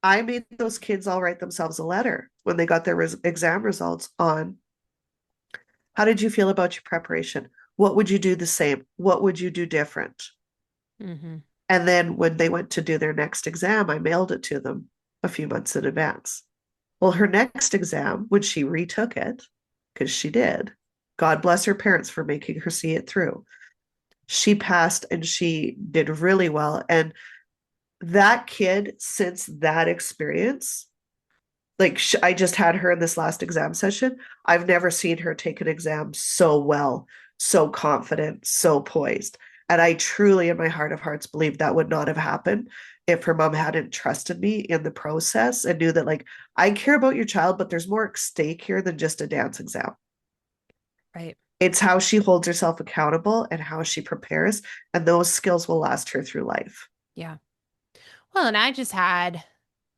I made those kids all write themselves a letter when they got their exam results on how did you feel about your preparation? What would you do the same? What would you do different? Mm-hmm. And then when they went to do their next exam, I mailed it to them a few months in advance. Well, her next exam, when she retook it, because she did, God bless her parents for making her see it through. She passed and she did really well. And that kid, since that experience, like I just had her in this last exam session. I've never seen her take an exam so well, so confident, so poised. And I truly, in my heart of hearts, believe that would not have happened if her mom hadn't trusted me in the process and knew that, like, I care about your child, but there's more at stake here than just a dance exam. Right. It's how she holds herself accountable and how she prepares, and those skills will last her through life. Yeah. Well, and I just had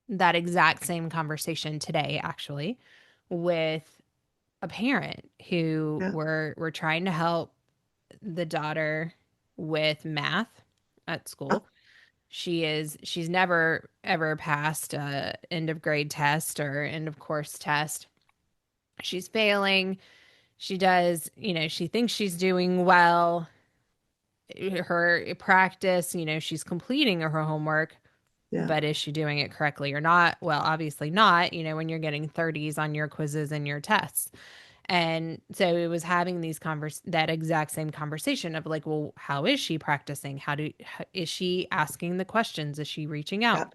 that exact same conversation today, actually, with a parent who Yeah. were trying to help the daughter with math at Oh, school. She's never ever passed a end of grade test or end of course test. She's failing. She does, she thinks she's doing well. Her practice, she's completing her homework, yeah. but is she doing it correctly or not? Well, obviously not, when you're getting 30s on your quizzes and your tests. And so it was having that exact same conversation of like, well, how is she practicing? Is she asking the questions? Is she reaching Yeah. out?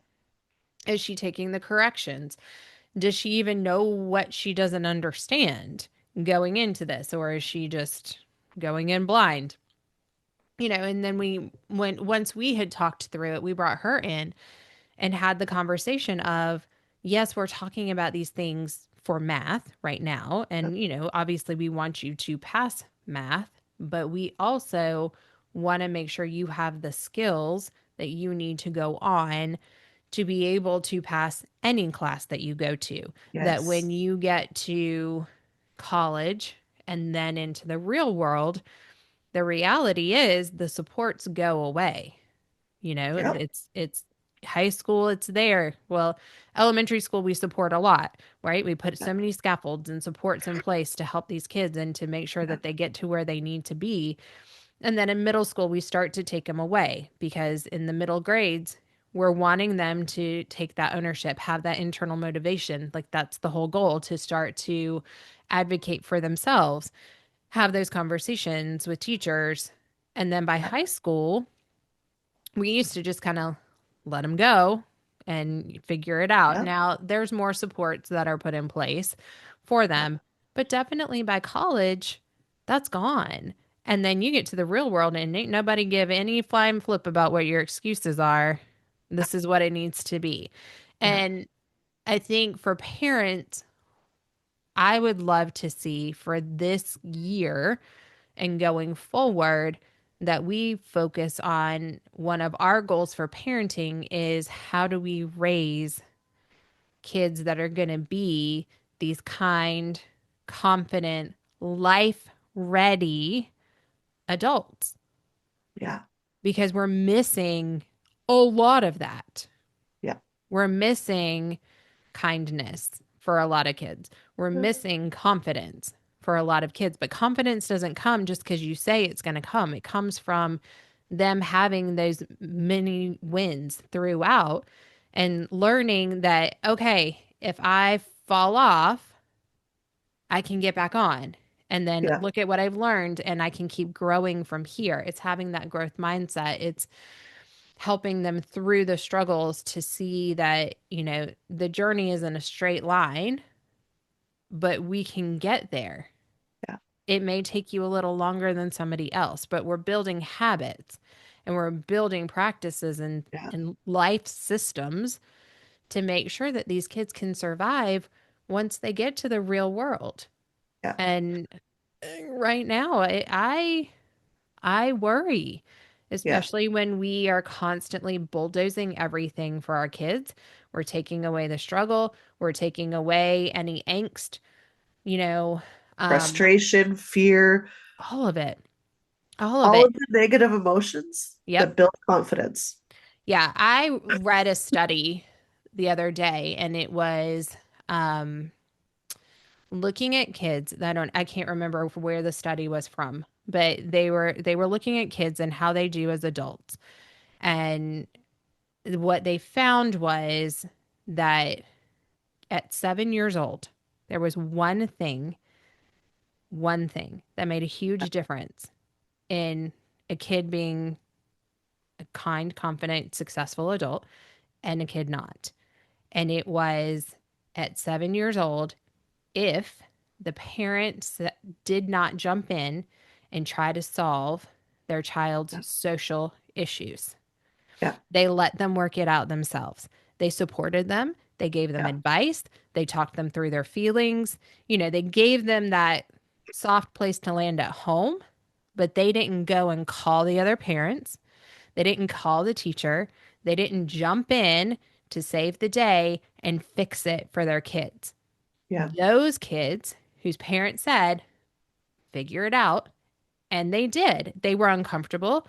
Is she taking the corrections? Does she even know what she doesn't understand going into this? Or is she just going in blind? And then once we had talked through it, we brought her in and had the conversation of, yes, we're talking about these things for math right now. Yeah. And, obviously we want you to pass math, but we also want to make sure you have the skills that you need to go on to be able to pass any class that you go to. That when Yes. you get to college and then into the real world, the reality is the supports go away. Yeah. It's high school, it's there. Well, elementary school we support a lot, right? We put Yeah. so many scaffolds and supports in place to help these kids and to make sure Yeah. that they get to where they need to be. And then in middle school we start to take them away because in the middle grades we're wanting them to take that ownership, have that internal motivation. Like that's the whole goal, to start to advocate for themselves, have those conversations with teachers. And then by Yeah. high school, we used to just kind of let them go and figure it out. Yeah. Now, there's more supports that are put in place for Yeah. them, but definitely by college, that's gone. And then you get to the real world and ain't nobody give any flying flip about what your excuses are. This is what it needs to be. Yeah. And I think for parents, I would love to see for this year and going forward that we focus on one of our goals for parenting is how do we raise kids that are going to be these kind, confident, life ready adults. Yeah. because we're missing a lot of that. Yeah. We're missing kindness for a lot of kids. We're missing confidence for a lot of kids, but confidence doesn't come just because you say it's going to come. It comes from them having those many wins throughout and learning that, okay, if I fall off, I can get back on. And then Yeah. look at what I've learned, and I can keep growing from here. It's having that growth mindset. It's helping them through the struggles to see that, the journey isn't a straight line, but we can get there. Yeah. It may take you a little longer than somebody else, but we're building habits and we're building practices Yeah. and life systems to make sure that these kids can survive once they get to the real world. Yeah. And right now, I worry, Yeah. especially when we are constantly bulldozing everything for our kids. We're taking away the struggle, we're taking away any angst, you know, um, Frustration, fear, all of it. All of all it. of the negative emotions Yep. that build confidence. Yeah, I read a study the other day and it was um looking at kids. I can't remember where the study was from, but they were looking at kids and how they do as adults. And what they found was that at 7 years old, there was one thing that made a huge difference in a kid being a kind, confident, successful adult and a kid not. And it was at 7 years old, if the parents did not jump in and try to solve their child's Yeah. social issues. Yeah. They let them work it out themselves. They supported them. They gave them Yeah. advice. They talked them through their feelings. They gave them that soft place to land at home, but they didn't go and call the other parents. They didn't call the teacher. They didn't jump in to save the day and fix it for their kids. Yeah. Those kids whose parents said, figure it out, and they did. They were uncomfortable.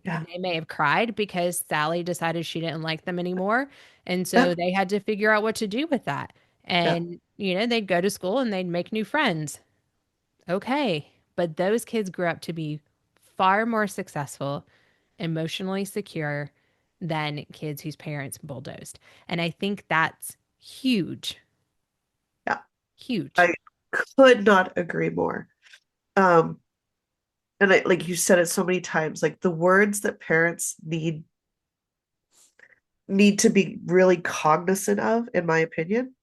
Yeah. They may have cried because Sally decided she didn't like them anymore. And Yeah. so they had to figure out what to do with that. Yeah. And, they'd go to school and they'd make new friends. Okay. But those kids grew up to be far more successful, emotionally secure than kids whose parents bulldozed. And I think that's huge, Yeah. huge. I could not agree more. Um, and like you said it so many times, like the words that parents need to be really cognizant of, in my opinion: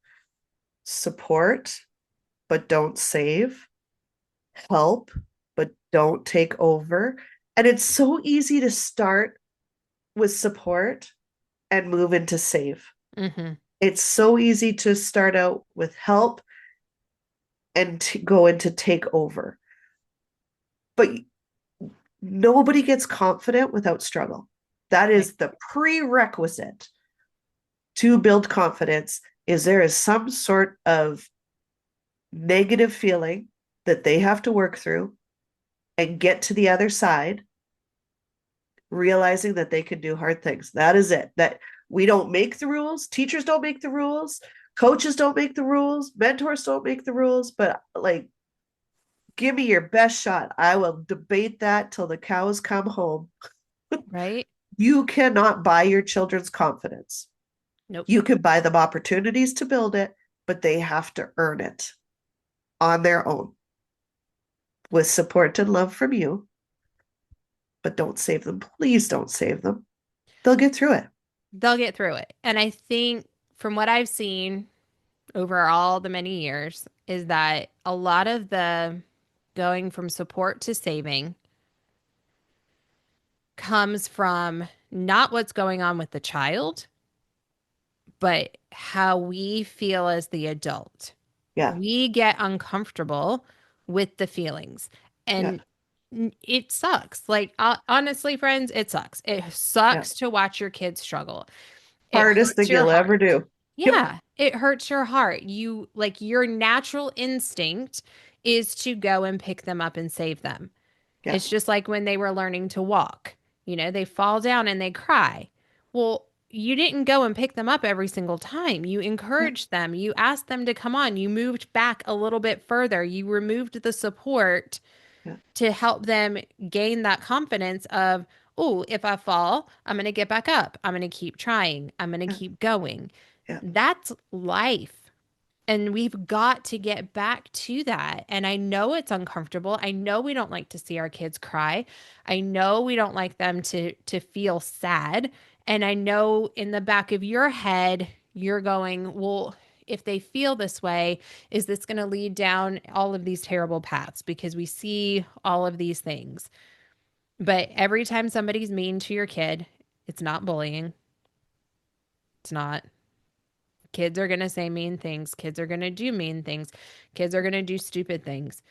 support, but don't save; help, but don't take over. And it's so easy to start with support and move into save. Hmm. It's so easy to start out with help and to go into take over. But nobody gets confident without struggle. That Right. is the prerequisite to build confidence. Is there is some sort of negative feeling that they have to work through and get to the other side, realizing that they can do hard things. That is it. That we don't make the rules, teachers don't make the rules, coaches don't make the rules, mentors don't make the rules, but like, give me your best shot. I will debate that till the cows come home. Right. You cannot buy your children's confidence. Nope. You can buy them opportunities to build it, but they have to earn it on their own with support and love from you. But don't save them. Please don't save them. They'll get through it. They'll get through it. And I think from what I've seen over all the many years is that a lot of the going from support to saving comes from not what's going on with the child, but how we feel as the adult. Yeah. We get uncomfortable with the feelings. Yeah. And it sucks. Like, honestly, friends, it sucks. It Yeah. sucks to watch your kids struggle. It Hardest hurts thing your you'll ever heart. do. Yep. Yeah, it hurts your heart. You like your natural instinct is to go and pick them up and save them. Yeah. It's just like when they were learning to walk. They fall down and they cry. Well, you didn't go and pick them up every single time. You Yeah, encouraged them. You asked them to come on. You moved back a little bit further. You removed the support yeah, to help them gain that confidence of, oh, if I fall, I'm going to get back up. I'm going to keep trying. I'm going to yeah, keep going. yeah, That's life. And we've got to get back to that. And I know it's uncomfortable. I know we don't like to see our kids cry. I know we don't like them to feel sad. And I know in the back of your head, you're going, well, if they feel this way, is this going to lead down all of these terrible paths? Because we see all of these things. But every time somebody's mean to your kid, it's not bullying. It's not. Kids are going to say mean things. Kids are going to do mean things. Kids are going to do stupid things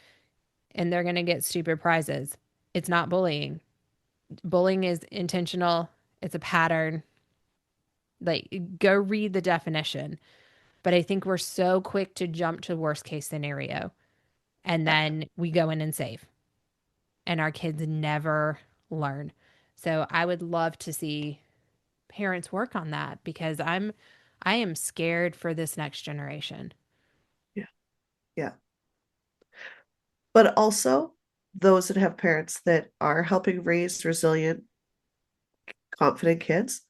and they're going to get stupid prizes. It's not bullying. Bullying is intentional, it's a pattern. Like, go read the definition. But I think we're so quick to jump to worst case scenario and yeah, then we go in and save, and our kids never learn. So I would love to see parents work on that because I am scared for this next generation. yeah, yeah. But also, those that have parents that are helping raise resilient, confident kids,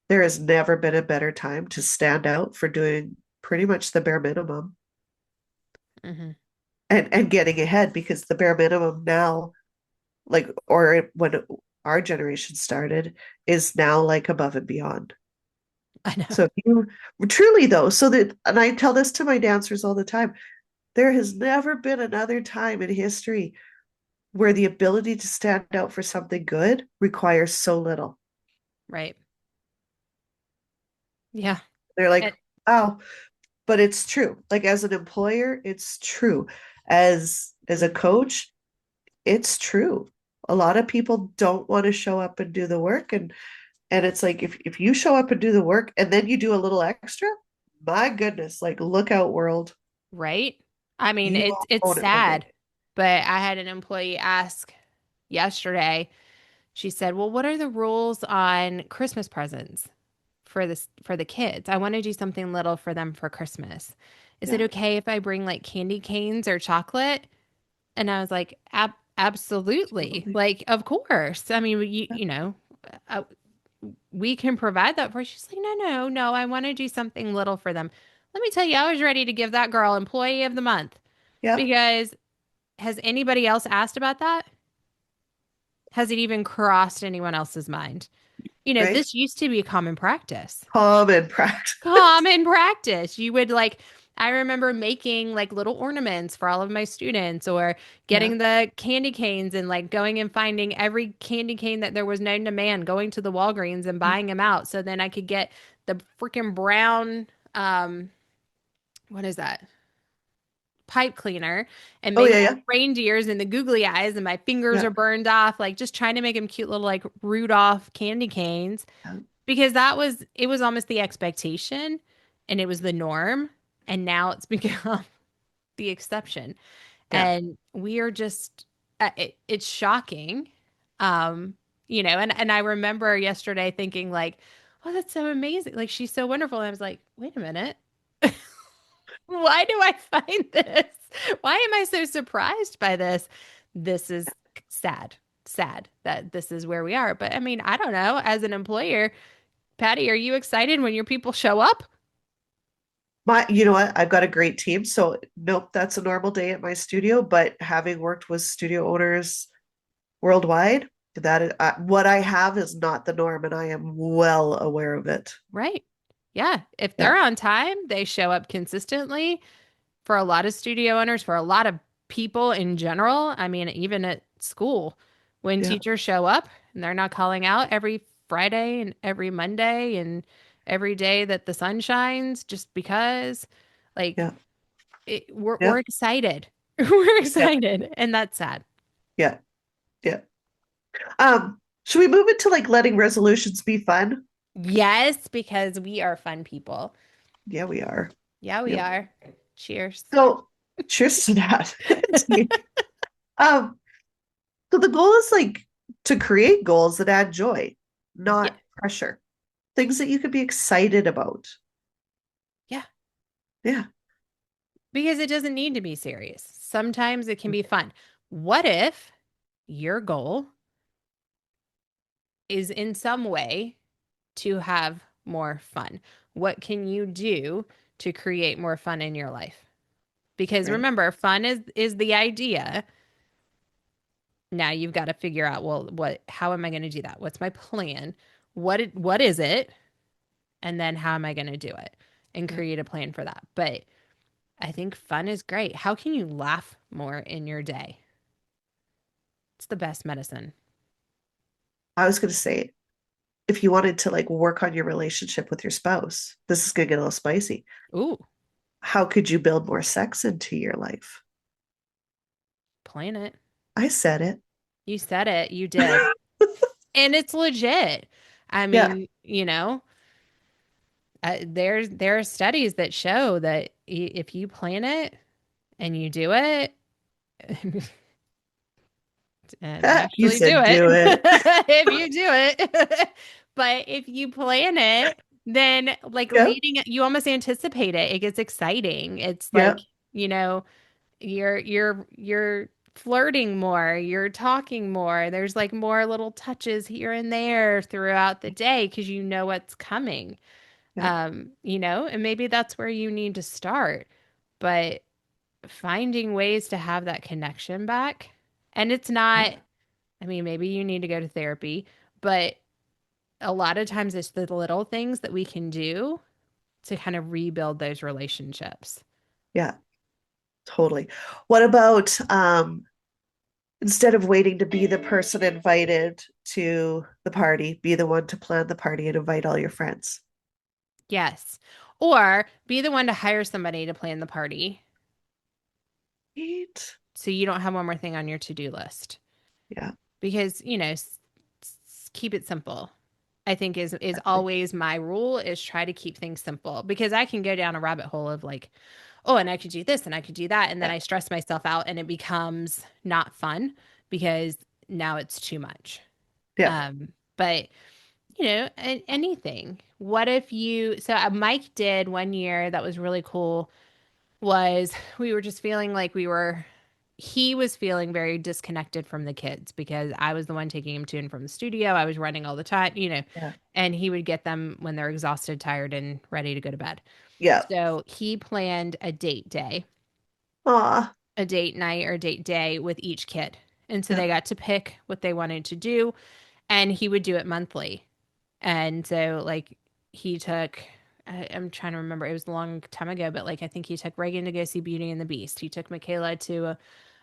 there has never been a better time to stand out for doing pretty much the bare minimum Hmm. and getting ahead, because the bare minimum now, like, or when our generation started, is now like above and beyond. I know. So if you truly though, so that, and I tell this to my dancers all the time, there has never been another time in history where the ability to stand out for something good requires so little. Right. Yeah. They're like, And oh, but it's true. Like as an employer, it's true. As a coach, it's true. A lot of people don't want to show up and do the work, and it's like if you show up and do the work and then you do a little extra, my goodness, like look out world. right? I mean, You it's own it one day. sad, but I had an employee ask yesterday. She said, "Well, what are the rules on Christmas presents for the kids? I want to do something little for them for Christmas. Is it Yeah, okay if I bring like candy canes or chocolate?" And I was like, Absolutely. absolutely. Like, of course. I mean, Yeah, uh, we can provide that for you." She's like, no, no, no, I want to do something little for them. Let me tell you, I was ready to give that girl employee of the month yeah, because has anybody else asked about that? Has it even crossed anyone else's mind? right. This used to be common practice. Common practice. Common practice. You would like, I remember making like little ornaments for all of my students or Yeah, getting the candy canes and like going and finding every candy cane that there was known to man, going to the Walgreens and yeah. buying them out. So then I could get the freaking brown, what is that? Pipe cleaner and Oh make yeah, yeah, little reindeers and the googly eyes and my fingers yeah, are burned off, like just trying to make them cute little like Rudolph candy canes yeah, because it was almost the expectation and it was the norm and now it's become the exception yeah. and we are just it's shocking. um and I remember yesterday thinking like, oh, that's so amazing, like she's so wonderful, and I was like, wait a minute, why do I find this, why am I so surprised by this? This is sad that this is where we are, but I mean, I don't know, as an employer, Patty, are you excited when your people show up? You know what? I've got a great team. So, nope, that's a normal day at my studio. But having worked with studio owners worldwide, that is, what I have is not the norm, and I am well aware of it. Right. Yeah. If Yeah, they're on time, they show up consistently. For a lot of studio owners, for a lot of people in general, I mean, even at school, when yeah, teachers show up and they're not calling out every Friday and every Monday and every day that the sun shines just because, like, yeah, we're yeah, excited. We're yeah, excited. And that's sad. yeah, yeah. Should we move into like letting resolutions be fun? Yes, because we are fun people. Yeah, we are. Yeah, we Yeah. are. Cheers. So, cheers to that. Um, so the goal is like to create goals that add joy, Yeah. not pressure. Things that you could be excited about. Yeah. Yeah. Because it doesn't need to be serious. Sometimes it can be fun. What if your goal is in some way to have more fun? What can you do to create more fun in your life? Because Right. remember, fun is the idea. Now you've got to figure out, well, what how am I going to do that? What's my plan? What is it? And then how am I going to do it? And Yeah. create a plan for that. But I think fun is great. How can you laugh more in your day? It's the best medicine. I was going to say, if you wanted to like work on your relationship with your spouse, this is going to get a little spicy. Ooh, How could you build more sex into your life? plan it. I said it. You said it. You did. And it's legit. I Yeah. mean, there are studies that show that if you plan it and you do it and You actually do said it, do it. if you do it, but if you plan it, then like Yeah. you almost anticipate it. It gets exciting. It's like, Yeah. you know, you're flirting more, you're talking more. There's like more little touches here and there throughout the day because you know what's coming. Yeah. And maybe that's where you need to start. But finding ways to have that connection back. And it's Yeah. not, I mean, maybe you need to go to therapy, but a lot of times it's the little things that we can do to kind of rebuild those relationships. Yeah. Totally. What about instead of waiting to be the person invited to the party, be the one to plan the party and invite all your friends? Yes. Or be the one to hire somebody to plan the party Right? so you don't have one more thing on your to-do list. Yeah. Because, keep it simple. I think is Exactly. always my rule is try to keep things simple because I can go down a rabbit hole of like, oh, and I could do this and I could do that and then Yeah. I stress myself out and it becomes not fun because now it's too much. Yeah. But anything. What if Mike did one year that was really cool was we were just feeling like he was feeling very disconnected from the kids because I was the one taking him to and from the studio. I was running all the time, Yeah. and he would get them when they're exhausted, tired, and ready to go to bed. Yeah. So he planned a date day, Aw. a date night or date day with each kid. And so Yeah. they got to pick what they wanted to do, and he would do it monthly. And so, like, I'm trying to remember, it was a long time ago, but like, I think he took Reagan to go see Beauty and the Beast. He took Michaela to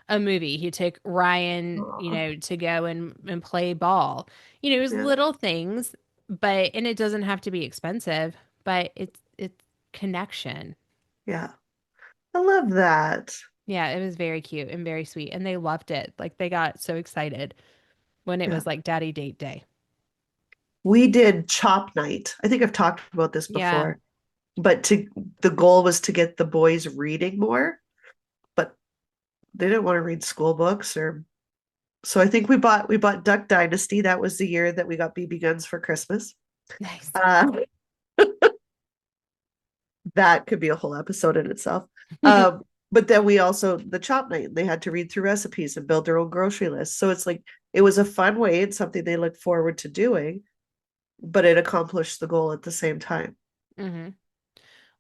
a movie. He took Ryan, Aw. to go and play ball. It was Yeah. little things, and it doesn't have to be expensive, but it's connection. Yeah. I love that. Yeah, it was very cute and very sweet. And they loved it. Like they got so excited when it Yeah. was like daddy date day. We did chop night. I think I've talked about this Yeah. before, but the goal was to get the boys reading more, but they didn't want to read school books or so I think we bought Duck Dynasty. That was the year that we got BB guns for Christmas. Nice. Uh, that could be a whole episode in itself. But then we also the chop night. They had to read through recipes and build their own grocery list. So it's like it was a fun way and something they look forward to doing, but it accomplished the goal at the same time. hmm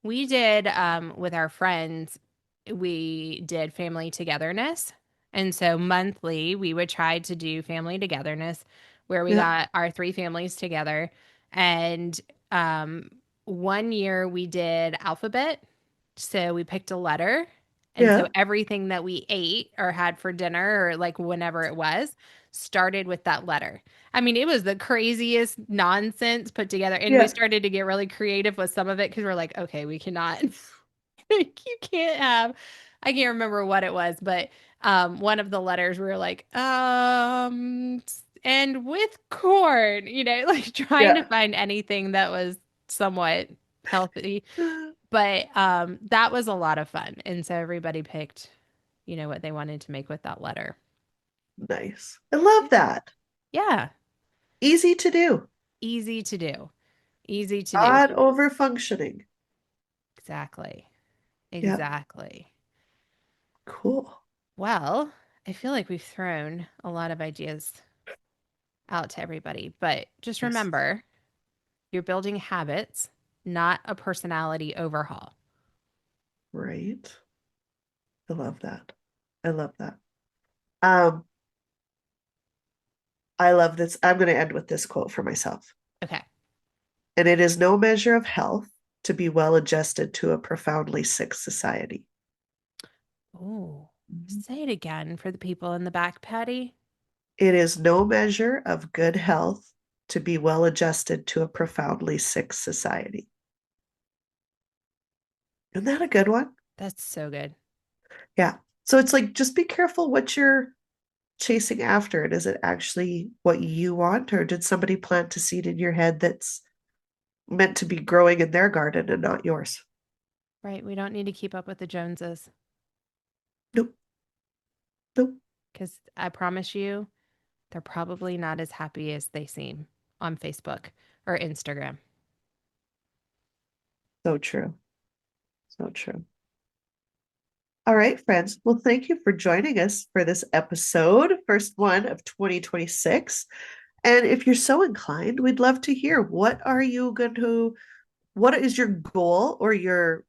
We did with our friends, we did family togetherness. And so monthly, we would try to do family togetherness where we Yeah, got our three families together. And um, one year we did alphabet. So we picked a letter. And so yeah, everything that we ate or had for dinner or like whenever it was started with that letter. I mean, it was the craziest nonsense put together. And we yeah, started to get really creative with some of it because we're like, okay, we cannot, you can't have, I can't remember what it was, but one of the letters we were like, and with corn, like trying to yeah. find anything that was somewhat healthy. But that was a lot of fun. And so everybody picked, what they wanted to make with that letter. Nice. I love that. Yeah. Easy to do. Easy to do. Easy to do. Not over functioning. Exactly. Yep. Exactly. Cool. Well, I feel like we've thrown a lot of ideas out to everybody, but just Yes. remember you're building habits, not a personality overhaul. Right. I love that. I love that. Um, I love this. I'm going to end with this quote for myself. Okay. And it is no measure of health to be well adjusted to a profoundly sick society. Oh, Mhm. say it again for the people in the back, Patty. It is no measure of good health to be well adjusted to a profoundly sick society. Isn't that a good one? That's so good. Yeah. So it's like, just be careful what you're chasing after. And is it actually what you want, or did somebody plant a seed in your head that's meant to be growing in their garden and not yours? Right. We don't need to keep up with the Joneses Nope. Nope. because I promise you, they're probably not as happy as they seem on Facebook or Instagram. So true. So true. All right, friends. Well, thank you for joining us for this episode, first one of 2026. And if you're so inclined, we'd love to hear, what is your goal, or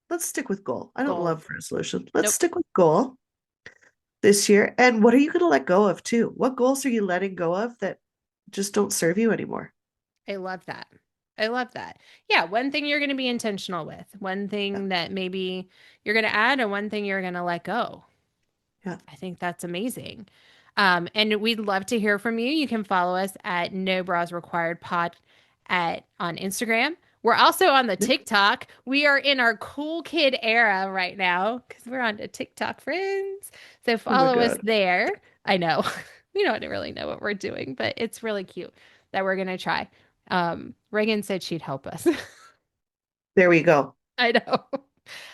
let's stick with goal. I don't Goal. love resolution. Let's Nope. stick with goal this year. And what are you going to let go of too? What goals are you letting go of that just don't serve you anymore? I love that. I love that. Yeah. One thing you're going to be intentional with, one Yeah. thing that maybe you're going to add, and one thing you're going to let go. Yeah. I think that's amazing. And we'd love to hear from you. You can follow us at No Bras Required Pod on Instagram. We're also on the Yeah. TikTok. We are in our cool kid era right now because we're on the TikTok, friends. So Oh my follow us God. there. I know we don't really know what we're doing, but it's really cute that we're gonna try. Reagan said she'd help us. There we go. I know.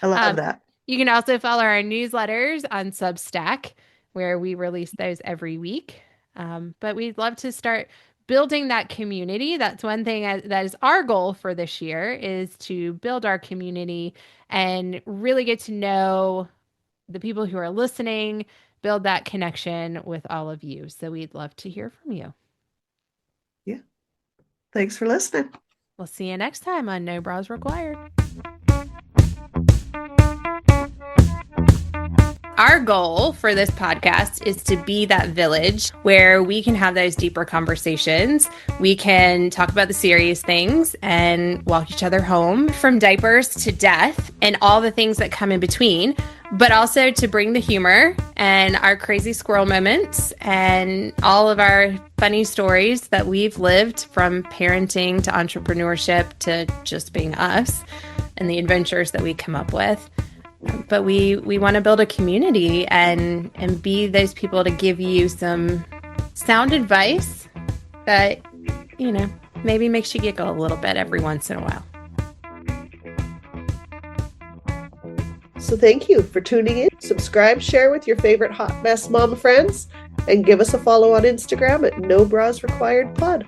I love Um, that. you can also follow our newsletters on Substack, where we release those every week. But we'd love to start building that community. That's one thing that is our goal for this year is to build our community and really get to know the people who are listening, build that connection with all of you. So we'd love to hear from you. Yeah. Thanks for listening. We'll see you next time on No Bras Required. Our goal for this podcast is to be that village where we can have those deeper conversations. We can talk about the serious things and walk each other home from diapers to death and all the things that come in between, but also to bring the humor and our crazy squirrel moments and all of our funny stories that we've lived from parenting to entrepreneurship to just being us and the adventures that we come up with. But we want to build a community and be those people to give you some sound advice that, you know, maybe makes you giggle a little bit every once in a while. So thank you for tuning in. Subscribe, share with your favorite hot mess mom friends, and give us a follow on Instagram at No Bras Required Pod.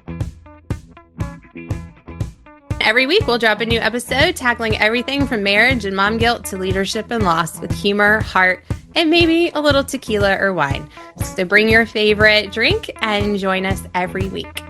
Every week, we'll drop a new episode tackling everything from marriage and mom guilt to leadership and loss with humor, heart, and maybe a little tequila or wine. So bring your favorite drink and join us every week.